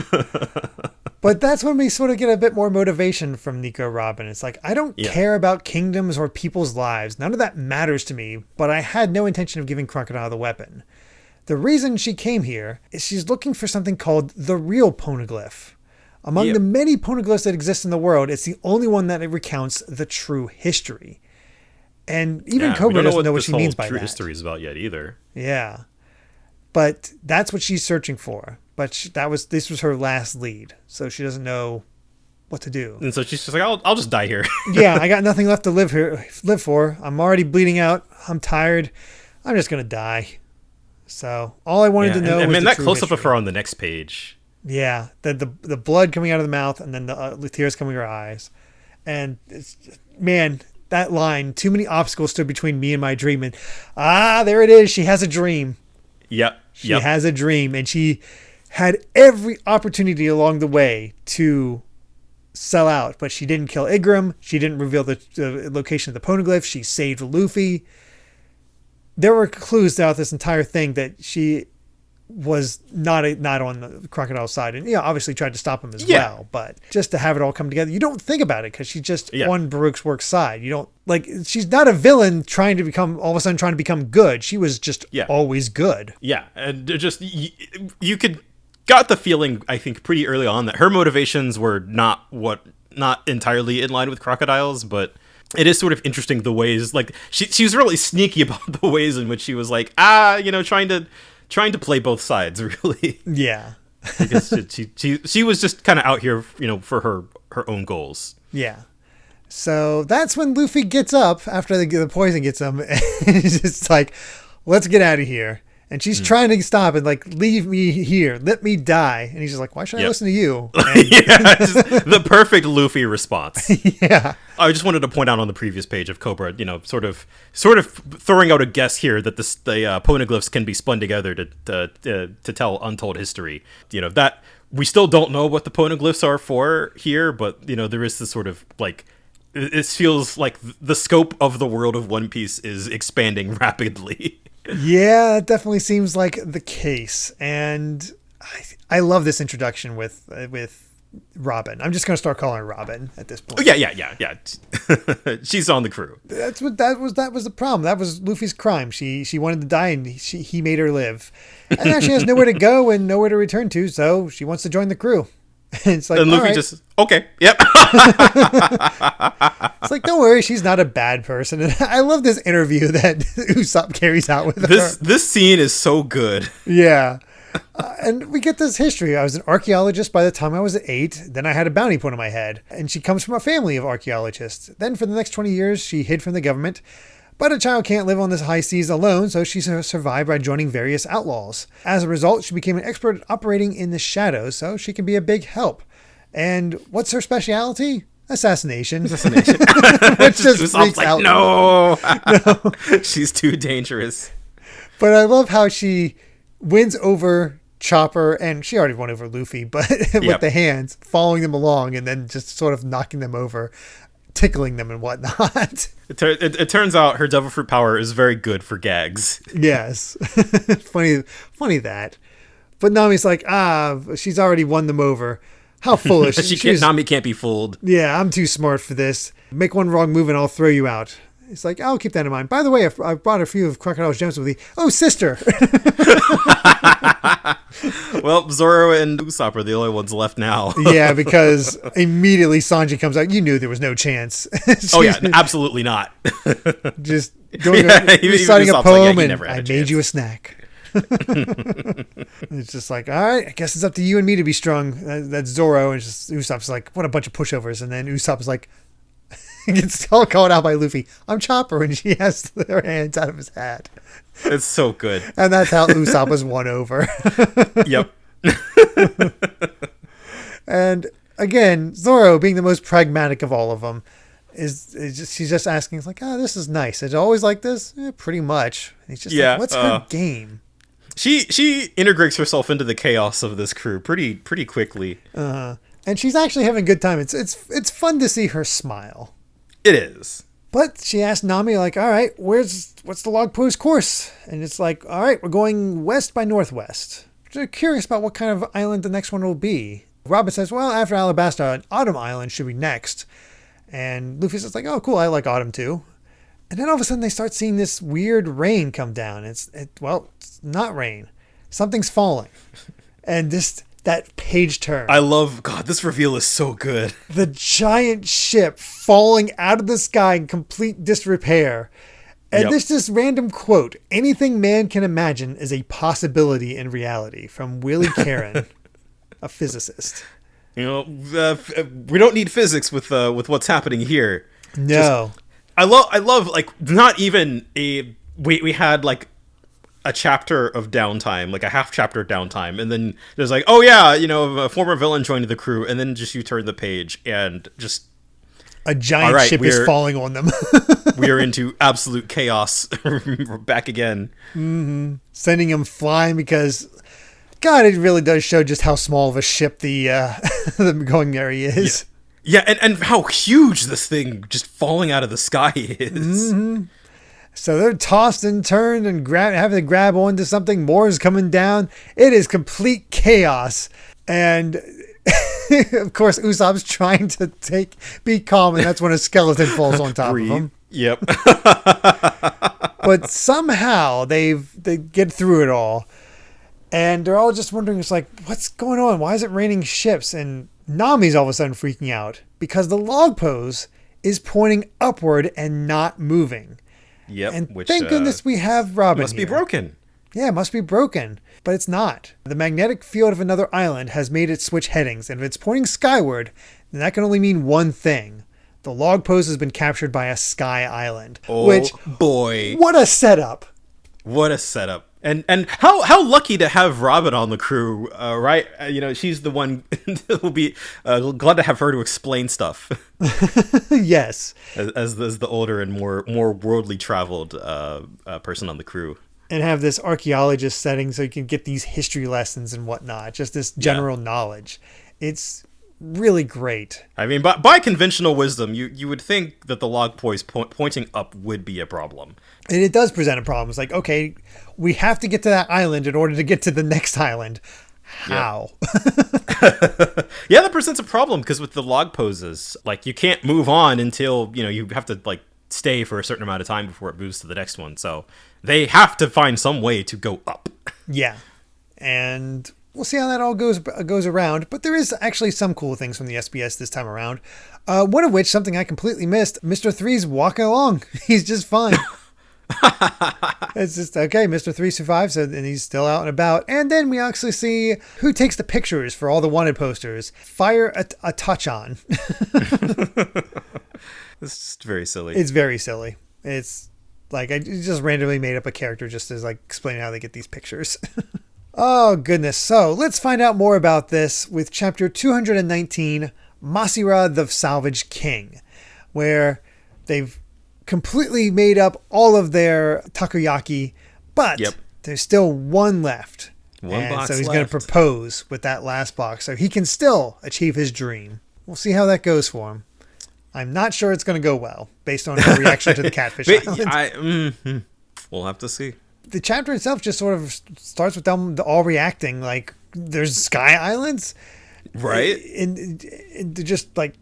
But that's when we sort of get a bit more motivation from Nico Robin. It's like, I don't care about kingdoms or people's lives. None of that matters to me, but I had no intention of giving Crocodile the weapon. The reason she came here is she's looking for something called the real poneglyph. Among the many poneglyphs that exist in the world, it's the only one that recounts the true history. And even Cobra doesn't know what she means by that. True history is about yet either. Yeah. But that's what she's searching for. But this was her last lead, so she doesn't know what to do. And so she's just like, I'll just die here. Yeah, I got nothing left to live for. I'm already bleeding out. I'm tired. I'm just gonna die. So all I wanted to know was that close up of her on the next page. Yeah, the blood coming out of the mouth, and then the tears coming out of her eyes, and that line. Too many obstacles stood between me and my dream, and there it is. She has a dream. Yep. She has a dream, and she had every opportunity along the way to sell out, but she didn't kill Igram. She didn't reveal the location of the poneglyph. She saved Luffy. There were clues throughout this entire thing that she was not on the Crocodile's side, and obviously tried to stop him as well. But just to have it all come together, you don't think about it because she's just on Baruch's work side. You don't she's not a villain trying to become good. She was just always good. Yeah, and just you could got the feeling, I think, pretty early on that her motivations were not entirely in line with Crocodile's, but it is sort of interesting the ways she was really sneaky about the ways in which she was like trying to play both sides, really. Yeah. Because she was just kind of out here, for her own goals. Yeah. So that's when Luffy gets up after the poison gets him, and he's just like, let's get out of here. And she's trying to stop and like, leave me here. Let me die. And he's just like, why should I listen to you? And Just the perfect Luffy response. Yeah. I just wanted to point out on the previous page of Cobra, sort of throwing out a guess here that the poneglyphs can be spun together to tell untold history. That we still don't know what the poneglyphs are for here, but there is this sort of like, it feels like the scope of the world of One Piece is expanding rapidly. Yeah, it definitely seems like the case. And I love this introduction with Robin. I'm just going to start calling her Robin at this point. Oh, yeah. She's on the crew. That was the problem. That was Luffy's crime. She wanted to die and he made her live. And now she has nowhere to go and nowhere to return to, so she wants to join the crew. And it's like, and Luffy just, okay, yep. It's like, don't worry, she's not a bad person. And I love this interview that Usopp carries out with her. This scene is so good. Yeah. And we get this history. I was an archaeologist by the time I was 8. Then I had a bounty put on my head. And she comes from a family of archaeologists. Then for the next 20 years, she hid from the government. But a child can't live on the high seas alone, so she survived by joining various outlaws. As a result, she became an expert at operating in the shadows, so she can be a big help. And what's her specialty? Assassination. Which just freaks like, out. No. She's too dangerous. But I love how she wins over Chopper, and she already won over Luffy, but with the hands, following them along and then just sort of knocking them over, tickling them and whatnot. It turns out her devil fruit power is very good for gags. Yes. funny that. But Nami's like, she's already won them over. How foolish. Nami can't be fooled. Yeah, I'm too smart for this. Make one wrong move and I'll throw you out. It's like, I'll keep that in mind. By the way, I brought a few of Crocodile's gems with me. Oh, sister. Well, Zoro and Usopp are the only ones left now. Yeah, because immediately Sanji comes out. You knew there was no chance. Oh, yeah, absolutely not. Just reciting a poem and I made you a snack. It's just like, all right, I guess it's up to you and me to be strong. That's Zoro. And just Usopp's like, what a bunch of pushovers. And then Usopp's like, gets all called out by Luffy. I'm Chopper, and she has her hands out of his hat. It's so good. And that's how Usopp was won over. Yep. And again, Zoro, being the most pragmatic of all of them, she's just asking, it's like, this is nice. Is it always like this? Pretty much. He's just like, what's her game? She integrates herself into the chaos of this crew pretty quickly. And she's actually having a good time. It's fun to see her smile. It is. But she asked Nami, like, all right, what's the log post course? And it's like, all right, we're going west by northwest. They're curious about what kind of island the next one will be. Robin says, well, after Alabasta, an autumn island should be next. And Luffy says, like, oh, cool, I like autumn too. And then all of a sudden they start seeing this weird rain come down. It's not rain. Something's falling. And that page turn. I love, God, this reveal is so good. The giant ship falling out of the sky in complete disrepair. And this random quote, anything man can imagine is a possibility in reality, from Willie Caron, a physicist. We don't need physics with what's happening here. No. I love like, not even we had like a chapter of downtime, like a half chapter downtime, and then there's like, oh yeah, a former villain joined the crew, and then just you turn the page and just a giant ship is falling on them. We are into absolute chaos. We're back again. Mm-hmm. Sending them flying because, God, it really does show just how small of a ship the going area is. Yeah, and how huge this thing just falling out of the sky is. Mm-hmm. So they're tossed and turned and having to grab onto something. More is coming down. It is complete chaos. And of course, Usopp's trying to be calm, and that's when a skeleton falls on top of him. Yep. But somehow they get through it all. And they're all just wondering, it's like, what's going on? Why is it raining ships? And Nami's all of a sudden freaking out because the log pose is pointing upward and not moving. Yep. And thank goodness we have Robin. Must be broken. Yeah, it must be broken. But it's not. The magnetic field of another island has made it switch headings. And if it's pointing skyward, then that can only mean one thing. The log post has been captured by a sky island. Oh, boy. What a setup. What a setup. And how lucky to have Robin on the crew, right? She's the one who will be glad to have her to explain stuff. Yes, as the older and more worldly traveled person on the crew, and have this archaeologist setting so you can get these history lessons and whatnot, just this general knowledge. It's really great. I mean, by conventional wisdom, you would think that the log pointing up would be a problem. And it does present a problem. It's like, okay, we have to get to that island in order to get to the next island. How? Yeah, that presents a problem because with the log poses, like you can't move on until, you have to like stay for a certain amount of time before it moves to the next one. So they have to find some way to go up. Yeah. And we'll see how that all goes around. But there is actually some cool things from the SBS this time around. One of which, something I completely missed, Mr. Three's walking along. He's just fine. It's just, okay, Mr. Three survives, and he's still out and about. And then we actually see who takes the pictures for all the wanted posters. Fire a touch on. It's just very silly. It's very silly. It's like I just randomly made up a character just as like explaining how they get these pictures. Oh, goodness. So let's find out more about this with chapter 219, Masira the Salvage King, where they've completely made up all of their takoyaki, but there's still one left. One box so he's left. going to propose with that last box so he can still achieve his dream. We'll see how that goes for him. I'm not sure it's going to go well based on her reaction to the catfish island. We'll have to see. The chapter itself just sort of starts with them all reacting like there's sky islands, right? And they're just like,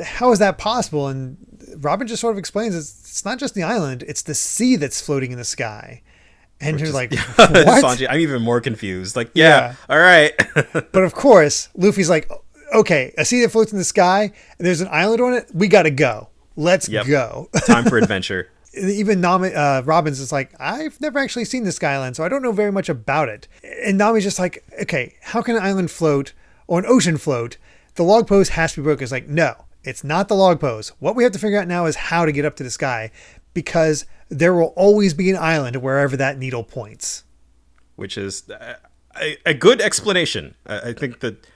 how is that possible? And Robin just sort of explains it's not just the island, it's the sea that's floating in the sky. And you're like, what? Sanji, I'm even more confused. Like, yeah. All right. But of course, Luffy's like, okay, a sea that floats in the sky, and there's an island on it, we gotta go. Let's go. Time for adventure. Even Robin's is like, I've never actually seen the Sky Island, so I don't know very much about it. And Nami's just like, okay, how can an island float or an ocean float? The log pose has to be broken. It's like, no, it's not the log pose. What we have to figure out now is how to get up to the sky, because there will always be an island wherever that needle points. Which is a good explanation. I think that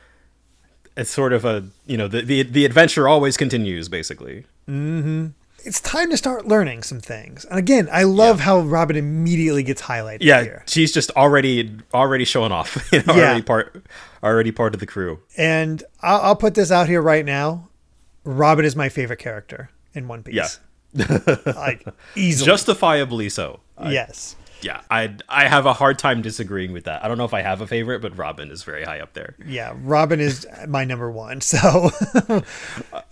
it's sort of the adventure always continues, basically. Mm-hmm. It's time to start learning some things. And again, I love how Robin immediately gets highlighted here. She's just already showing off. Already part of the crew. And I'll put this out here right now. Robin is my favorite character in One Piece. Yeah. Like, easily. Justifiably so. Yes. Yeah, I have a hard time disagreeing with that. I don't know if I have a favorite, but Robin is very high up there. Yeah, Robin is my number one. So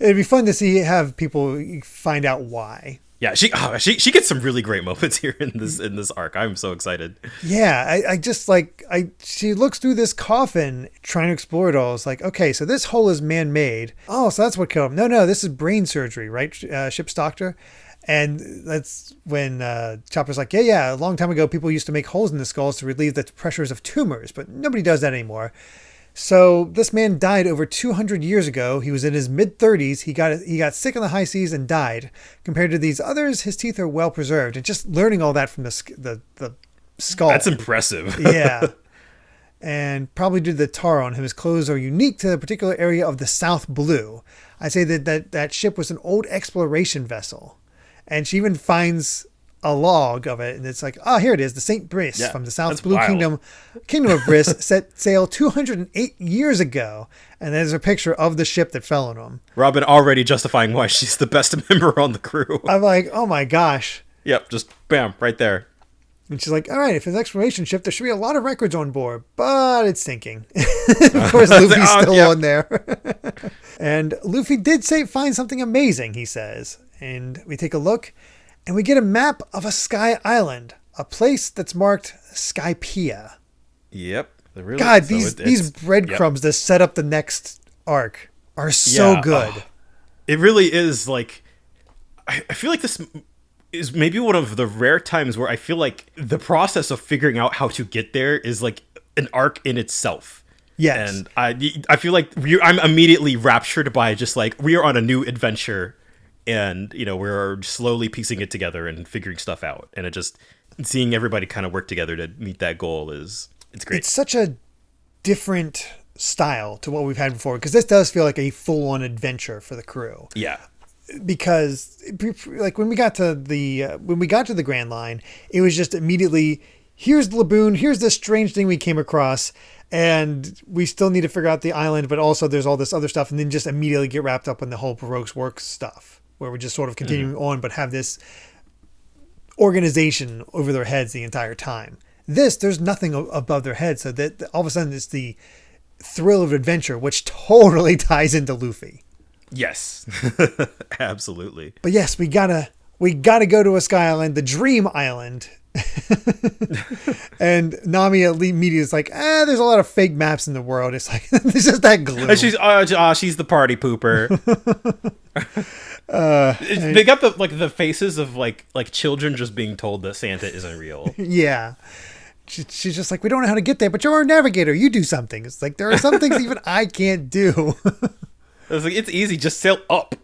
it'd be fun to have people find out why. Yeah, she gets some really great moments here in this arc. I'm so excited. Yeah, I just like she looks through this coffin trying to explore it all. It's like, okay, so this hole is man-made. Oh, so that's what killed him. No, this is brain surgery, right? Ship's doctor. And that's when Chopper's like, yeah, a long time ago, people used to make holes in the skulls to relieve the pressures of tumors, but nobody does that anymore. So this man died over 200 years ago. He was in his mid-30s. He got sick in the high seas and died. Compared to these others, his teeth are well preserved. And just learning all that from the skull. That's impressive. Yeah. And probably due to the tar on him, his clothes are unique to the particular area of the South Blue. I say that ship was an old exploration vessel. And she even finds a log of it, and it's like, here it is, the St. Brice from the South Blue Kingdom of Brice set sail 208 years ago. And there's a picture of the ship that fell on him. Robin already justifying why she's the best member on the crew. I'm like, oh my gosh. Yep, just bam, right there. And she's like, all right, if it's an exploration ship, there should be a lot of records on board, but it's sinking. Of course, Luffy's still on there. And Luffy did find something amazing, he says. And we take a look, and we get a map of a sky island, a place that's marked Skypiea. Yep. Really, God, these breadcrumbs that set up the next arc are so good. It really is. Like, I feel like this is maybe one of the rare times where I feel like the process of figuring out how to get there is like an arc in itself. Yes. And I feel like I'm immediately raptured by just like, we are on a new adventure and we're slowly piecing it together and figuring stuff out, and it just seeing everybody kind of work together to meet that goal it's great. It's such a different style to what we've had before, because this does feel like a full-on adventure for the crew. Yeah. Because like when we got to the Grand Line, it was just immediately, here's the laboon, here's this strange thing we came across, and we still need to figure out the island, but also there's all this other stuff, and then just immediately get wrapped up in the whole Baroque's work stuff, where we're just sort of continuing on, but have this organization over their heads the entire time. There's nothing above their heads, so that all of a sudden it's the thrill of adventure, which totally ties into Luffy. Yes. Absolutely. But yes, we gotta go to a sky island, the Dream Island. And Nami immediately is like, there's a lot of fake maps in the world. It's like, it's just that glue. She's the party pooper. They got the faces of like children just being told that Santa isn't real. Yeah. She's just like, we don't know how to get there, but you're a navigator. You do something. It's like, there are some things even I can't do. It's like, it's easy. Just sail up.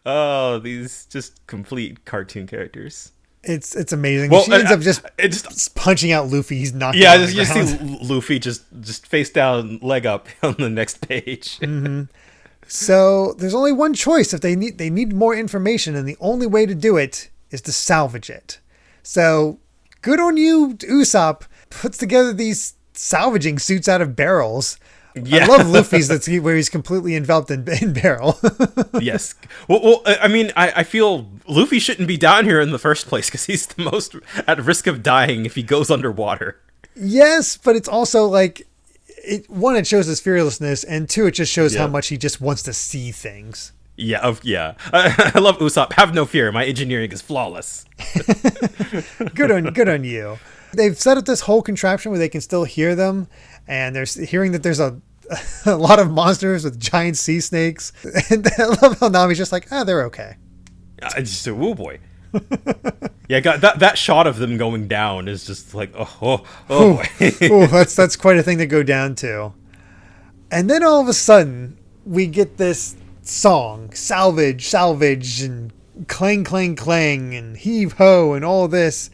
Oh, these just complete cartoon characters. It's amazing. Well, she ends up just punching out Luffy. He's not. Yeah, you see Luffy just face down, leg up on the next page. Mm-hmm. So there's only one choice. If they need more information, and the only way to do it is to salvage it. So good on you, Usopp. Puts together these salvaging suits out of barrels. Yeah. I love Luffy's where he's completely enveloped in barrel. Yes. Well, I mean, I feel Luffy shouldn't be down here in the first place because he's the most at risk of dying if he goes underwater. Yes, but it's also like, it shows his fearlessness, and two, it just shows how much he just wants to see things. Yeah, yeah. I love Usopp. Have no fear. My engineering is flawless. Good on you. They've set up this whole contraption where they can still hear them, and they're hearing that there's a lot of monsters with giant sea snakes. And I love how Nami's just like, they're okay. Oh boy. Yeah, that shot of them going down is just like, oh boy. Ooh, that's quite a thing to go down to. And then all of a sudden, we get this song, salvage, and clang, clang, clang, and heave ho, and all this.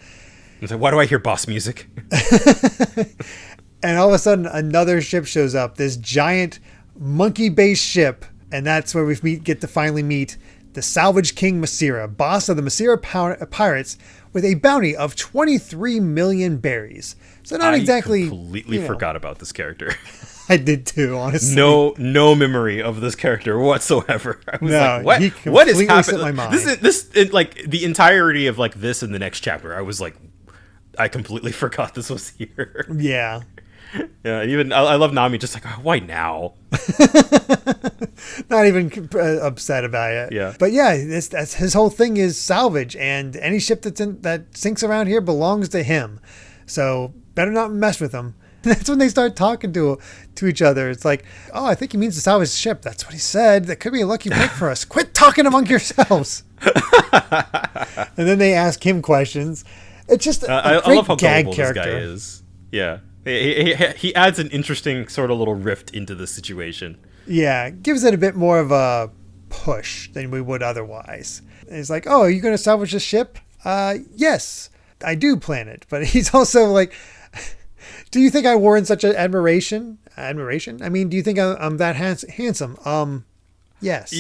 It's like, why do I hear boss music? And all of a sudden, another ship shows up, this giant monkey-based ship, and that's where we get to finally meet the Salvage King Masira, boss of the Masira pirates, with a bounty of 23 million berries. So not exactly. I completely forgot about this character. I did too, honestly. No memory of this character whatsoever. I was like, what is happening? My mind. This like the entirety of like this in the next chapter. I was like, I completely forgot this was here. Yeah. Yeah, even I love Nami just like, why now? Not even upset about it. Yeah. But yeah, that's his whole thing is salvage, and any ship that sinks around here belongs to him. So better not mess with him. That's when they start talking to each other. It's like, I think he means to salvage the ship. That's what he said. That could be a lucky break for us. Quit talking among yourselves. And then they ask him questions. It's just a great I love how gag gullible character. This guy is. Yeah. He adds an interesting sort of little rift into the situation. Yeah, gives it a bit more of a push than we would otherwise. And it's like, are you going to salvage the ship? Yes, I do plan it. But he's also like, do you think I warrant such an admiration? Admiration? I mean, do you think I'm that handsome? Yes.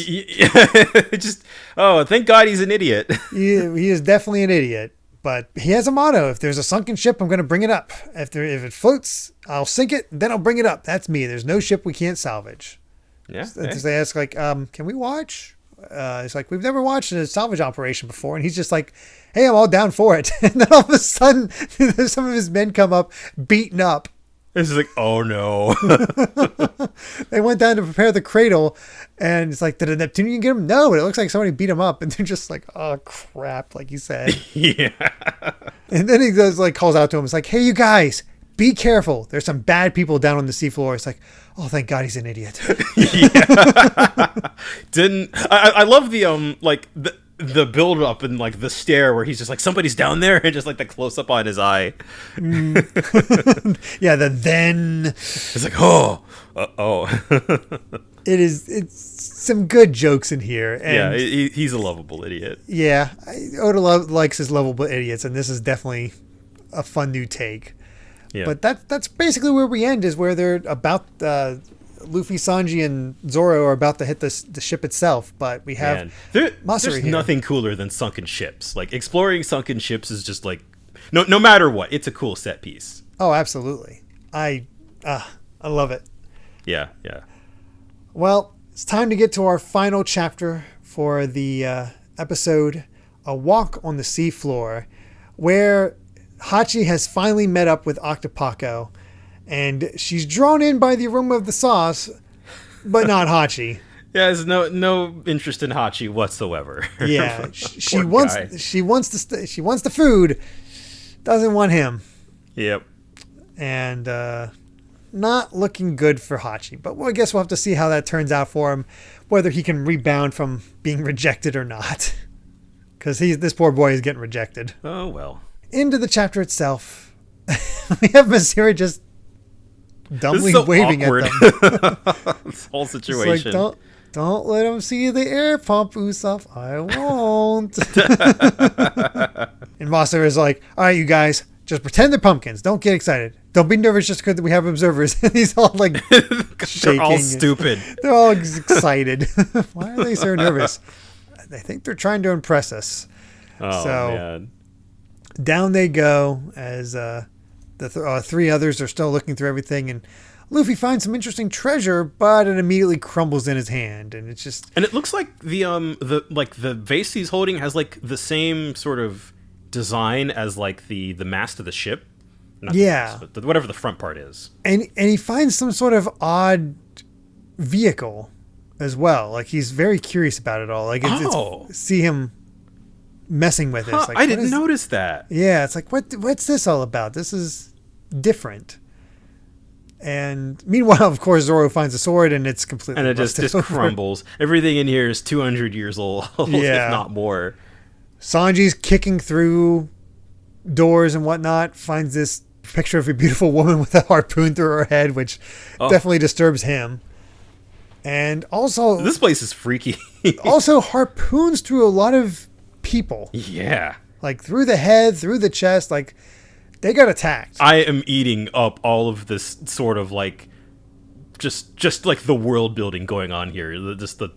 Just, thank God he's an idiot. He is definitely an idiot. But he has a motto. If there's a sunken ship, I'm going to bring it up. If it floats, I'll sink it, then I'll bring it up. That's me. There's no ship we can't salvage. Yeah. They ask, like, can we watch? It's like, we've never watched a salvage operation before. And he's just like, hey, I'm all down for it. And then all of a sudden, some of his men come up, beaten up. It's like, oh no. They went down to prepare the cradle, and it's like, did a Neptunian get him? No, but it looks like somebody beat him up. And they're just like, oh crap, like you said. Yeah. And then he goes, like, calls out to him. It's like, hey, you guys, be careful. There's some bad people down on the seafloor. It's like, oh, thank God he's an idiot. Yeah. I love the the build up and like the stare where he's just like, somebody's down there, and just like the close up on his eye. Yeah, then it's like, oh. It's some good jokes in here. And yeah, he's a lovable idiot. Yeah, Oda likes his lovable idiots, and this is definitely a fun new take. Yeah. But that's basically where we end, is where they're about Luffy, Sanji, and Zoro are about to hit the ship itself. But we have there's nothing cooler than sunken ships. Like, exploring sunken ships is just like, no matter what, it's a cool set piece. Oh, absolutely. I love it. Yeah. Well, it's time to get to our final chapter for the episode, A Walk on the Seafloor, where Hachi has finally met up with Octopaco, and she's drawn in by the aroma of the sauce, but not Hachi. Yeah, there's no interest in Hachi whatsoever. Yeah, she wants the food, doesn't want him. Yep. And not looking good for Hachi, but I guess we'll have to see how that turns out for him, whether he can rebound from being rejected or not, because this poor boy is getting rejected. Oh well. Into the chapter itself, we have Masira just dumbly waving awkward. at them. This whole situation. It's like, don't let him see the air pump, Usopp. I won't. And Masira is like, all right, you guys, just pretend they're pumpkins. Don't get excited. Don't be nervous just because we have observers. And he's all like shaking. They're all stupid. They're all excited. Why are they so nervous? I think they're trying to impress us. Oh, man. Down they go as the three others are still looking through everything, and Luffy finds some interesting treasure, but it immediately crumbles in his hand, and it's just. And it looks like the vase he's holding has like the same sort of design as like the mast of the ship. Not the mast, but whatever the front part is. And he finds some sort of odd vehicle as well. Like, he's very curious about it all. Like, it's see him messing with it. It's like, I didn't notice that. Yeah, it's like, what's this all about? This is different. And meanwhile, of course, Zoro finds a sword, and it's completely and it just crumbles. Everything in here is 200 years old, if not more. Sanji's kicking through doors and whatnot, finds this picture of a beautiful woman with a harpoon through her head, which definitely disturbs him. And also, this place is freaky. Also harpoons through a lot of people. Yeah. Like through the head, through the chest, like they got attacked. I am eating up all of this sort of like just like the world building going on here. Just the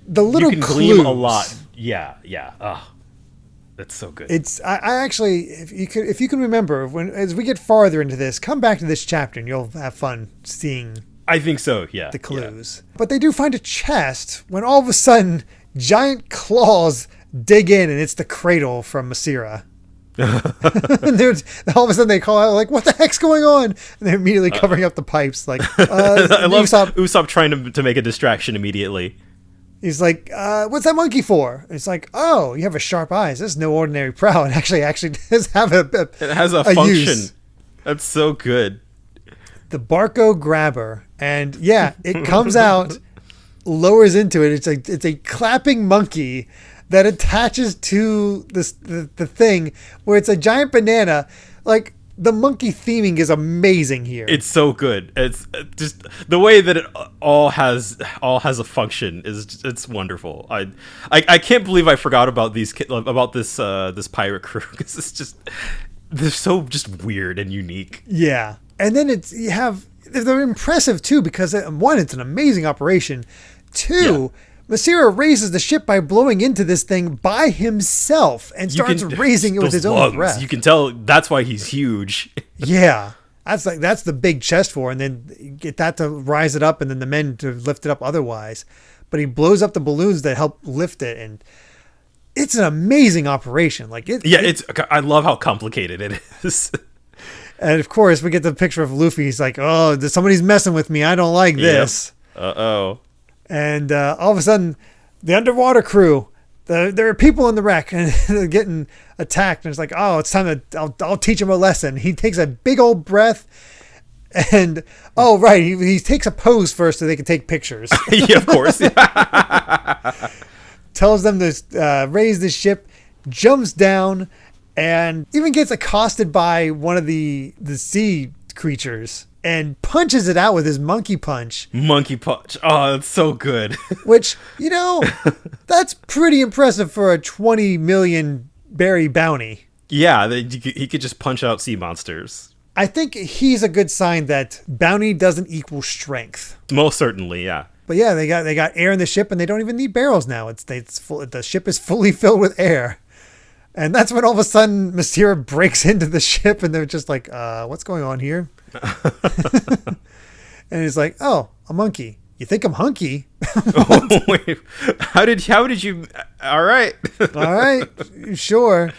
the little you can clues. Gleam a lot. Yeah. That's so good. It's I actually, if you can remember, as we get farther into this, come back to this chapter and you'll have fun seeing. I think so. Yeah. The clues, but they do find a chest when all of a sudden giant claws dig in, and it's the cradle from Masira. And all of a sudden they call out like, "What the heck's going on?" And they're immediately covering up the pipes. Like, I love Usopp trying to make a distraction immediately. He's like, "What's that monkey for?" And it's like, "Oh, you have a sharp eyes. This is no ordinary prow. It actually does have it has a function. Use." That's so good. The Barco grabber, and it comes out, lowers into it. It's a clapping monkey that attaches to the thing where it's a giant banana. Like, the monkey theming is amazing here. It's so good. It's just the way that it all has a function it's wonderful. I can't believe I forgot about this pirate crew, because it's just they're so just weird and unique. Yeah, and then they're impressive too, because one, it's an amazing operation. Two. Yeah. Masira raises the ship by blowing into this thing by himself and starts raising it with his own breath. You can tell that's why he's huge. Yeah. That's the big chest for, and then you get that to rise it up, and then the men to lift it up otherwise. But he blows up the balloons that help lift it, and it's an amazing operation. Like I love how complicated it is. And of course, we get the picture of Luffy. He's like, "Oh, somebody's messing with me. I don't like this." Yep. Uh-oh. And all of a sudden, the underwater crew, there are people in the wreck, and they're getting attacked. And it's like, oh, it's time I'll teach them a lesson. He takes a big old breath, and he takes a pose first so they can take pictures. Yeah, of course. tells them to raise the ship, jumps down, and even gets accosted by one of the sea creatures and punches it out with his monkey punch. Monkey punch. Oh, that's so good. Which, that's pretty impressive for a 20 million berry bounty. Yeah, he could just punch out sea monsters. I think he's a good sign that bounty doesn't equal strength. Most certainly, yeah. But yeah, they got air in the ship, and they don't even need barrels now. It's full. The ship is fully filled with air, and that's when all of a sudden Masira breaks into the ship, and they're just like, "What's going on here?" And he's like, "Oh, a monkey. You think I'm hunky?" Oh, wait. How did you? All right, all right, sure.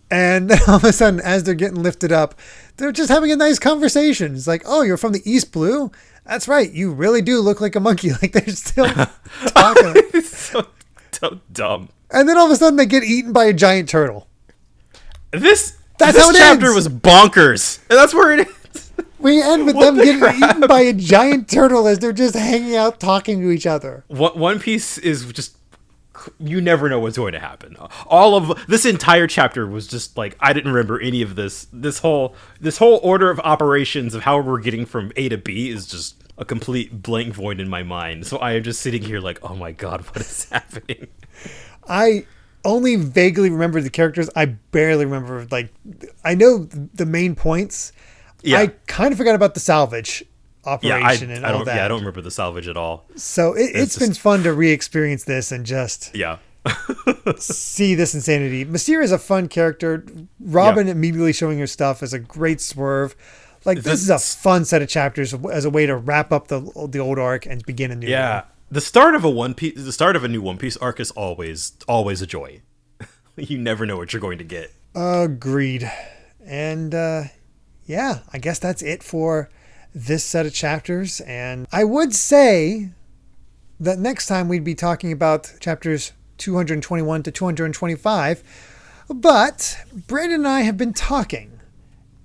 And then all of a sudden, as they're getting lifted up, they're just having a nice conversation. It's like, "Oh, you're from the East Blue? That's right. You really do look like a monkey." Like they're still talking. It's so dumb. And then all of a sudden they get eaten by a giant turtle. This how it chapter ends. was bonkers. And that's where it is. We end with them getting eaten by a giant turtle as they're just hanging out talking to each other. One Piece is just, you never know what's going to happen. All of this entire chapter was just like, I didn't remember any of this. This whole order of operations of how we're getting from A to B is just a complete blank void in my mind. So I am just sitting here like, oh my god, what is happening? I only vaguely remember the characters. I barely remember, I know the main points. Yeah. I kind of forgot about the salvage operation and all that. Yeah, I don't remember the salvage at all. So it's been fun to re-experience this and just see this insanity. Masira is a fun character. Robin immediately showing her stuff is a great swerve. This is a fun set of chapters as a way to wrap up the old arc and begin a new one. Yeah. The start of a new One Piece arc is always a joy. You never know what you're going to get. Agreed. And I guess that's it for this set of chapters. And I would say that next time we'd be talking about chapters 221 to 225. But Brandon and I have been talking,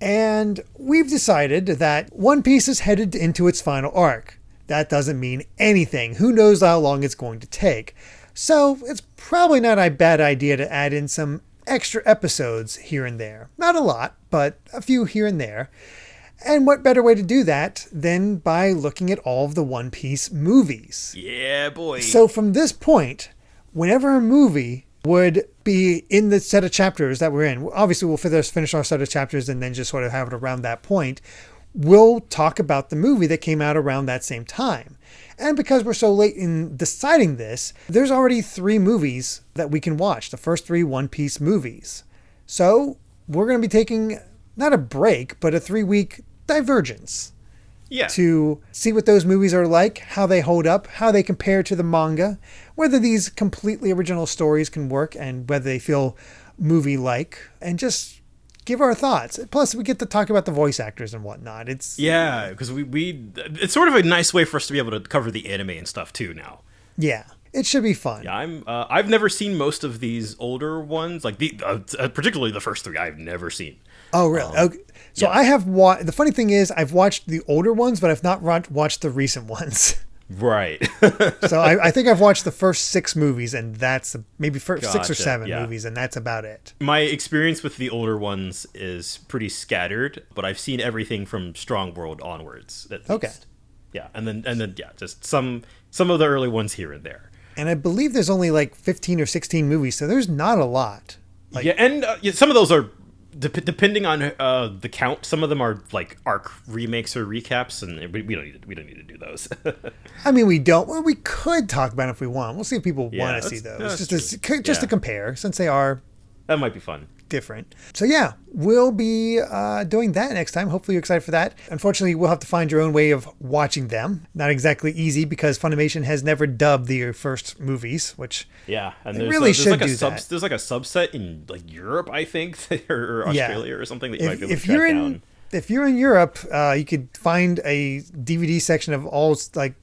and we've decided that One Piece is headed into its final arc. That doesn't mean anything. Who knows how long it's going to take. So it's probably not a bad idea to add in some extra episodes here and there. Not a lot, but a few here and there. And what better way to do that than by looking at all of the One Piece movies? Yeah, boy. So from this point, whenever a movie would be in the set of chapters that we're in, obviously we'll finish our set of chapters and then just sort of have it around that point, we'll talk about the movie that came out around that same time. And because we're so late in deciding this, there's already 3 movies that we can watch, the first 3 One Piece movies. So we're going to be taking not a break, but a 3-week divergence. Yeah. To see what those movies are like, how they hold up, how they compare to the manga, whether these completely original stories can work and whether they feel movie-like, and just give our thoughts. Plus, we get to talk about the voice actors and whatnot. It's because it's sort of a nice way for us to be able to cover the anime and stuff too now. Yeah, it should be fun. Yeah, I've never seen most of these older ones, like particularly the first 3. I've never seen. Oh, really? Okay. So I have watched. The funny thing is, I've watched the older ones, but I've not watched the recent ones. Right. So I think I've watched the first 6 movies, and that's maybe 6 or 7 movies, and that's about it. My experience with the older ones is pretty scattered, but I've seen everything from Strong World onwards. Okay. Yeah, and then just some of the early ones here and there. And I believe there's only like 15 or 16 movies, so there's not a lot. Some of those are depending on the count. Some of them are like arc remakes or recaps, and we don't need to do those. I mean, we don't. Well, we could talk about it if we want. We'll see if people want to see those, just to compare, since they are. That might be fun. Different. So yeah, we'll be doing that next time. Hopefully you're excited for that. Unfortunately, we'll have to find your own way of watching them. Not exactly easy because Funimation has never dubbed the first movies, which and they really should do that. There's like a subset in like Europe, I think, or Australia or something that you might be able to track down. If you're in Europe, you could find a DVD section of all, like,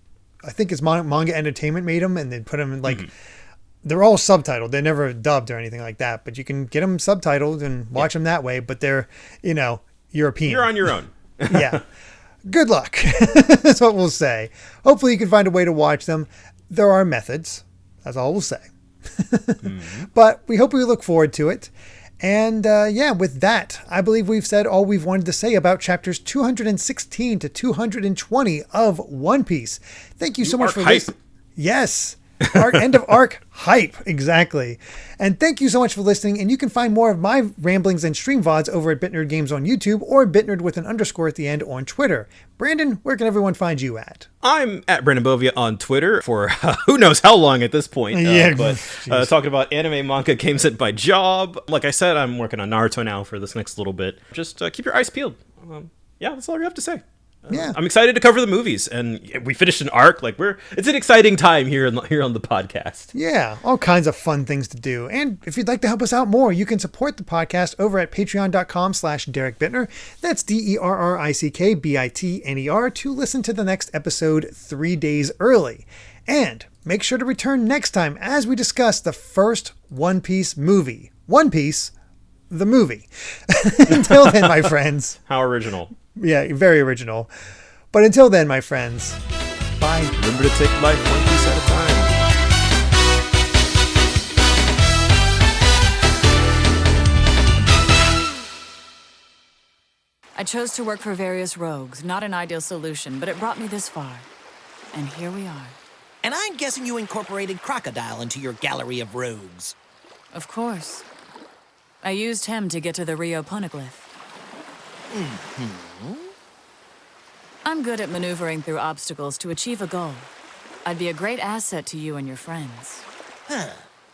I think it's Manga Entertainment made them, and then put them in like. Mm-hmm. They're all subtitled. They're never dubbed or anything like that, but you can get them subtitled and watch them that way, but they're, European. You're on your own. Yeah. Good luck. That's what we'll say. Hopefully you can find a way to watch them. There are methods. That's all we'll say. But we hope we look forward to it. And with that, I believe we've said all we've wanted to say about chapters 216 to 220 of One Piece. Thank you so much for listening. Yes. End of arc hype. Exactly. And thank you so much for listening. And you can find more of my ramblings and stream VODs over at BitNerd Games on YouTube or BitNerd with an underscore at the end on Twitter. Brandon, where can everyone find you at? I'm at Brandon Bovia on Twitter for who knows how long at this point. Talking about anime, manga, games at my job. Like I said, I'm working on Naruto now for this next little bit. Just keep your eyes peeled. That's all I have to say. I'm excited to cover the movies, and we finished an arc. It's an exciting time here on the podcast. Yeah, all kinds of fun things to do. And if you'd like to help us out more, you can support the podcast over at patreon.com/Derek Bittner. That's DERRICKBITNER to listen to the next episode 3 days early. And make sure to return next time as we discuss the first One Piece movie. One Piece, the movie. Until then, my friends. How original. Yeah, very original. But until then, my friends, bye. Remember to take life one piece at a time. I chose to work for various rogues. Not an ideal solution, but it brought me this far. And here we are. And I'm guessing you incorporated Crocodile into your gallery of rogues. Of course. I used him to get to the Rio Poneglyph. I'm good at maneuvering through obstacles to achieve a goal. I'd be a great asset to you and your friends.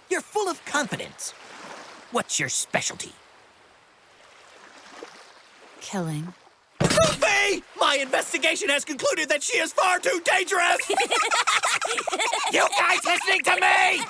You're full of confidence. What's your specialty? Killing. Luffy! My investigation has concluded that she is far too dangerous! You guys listening to me?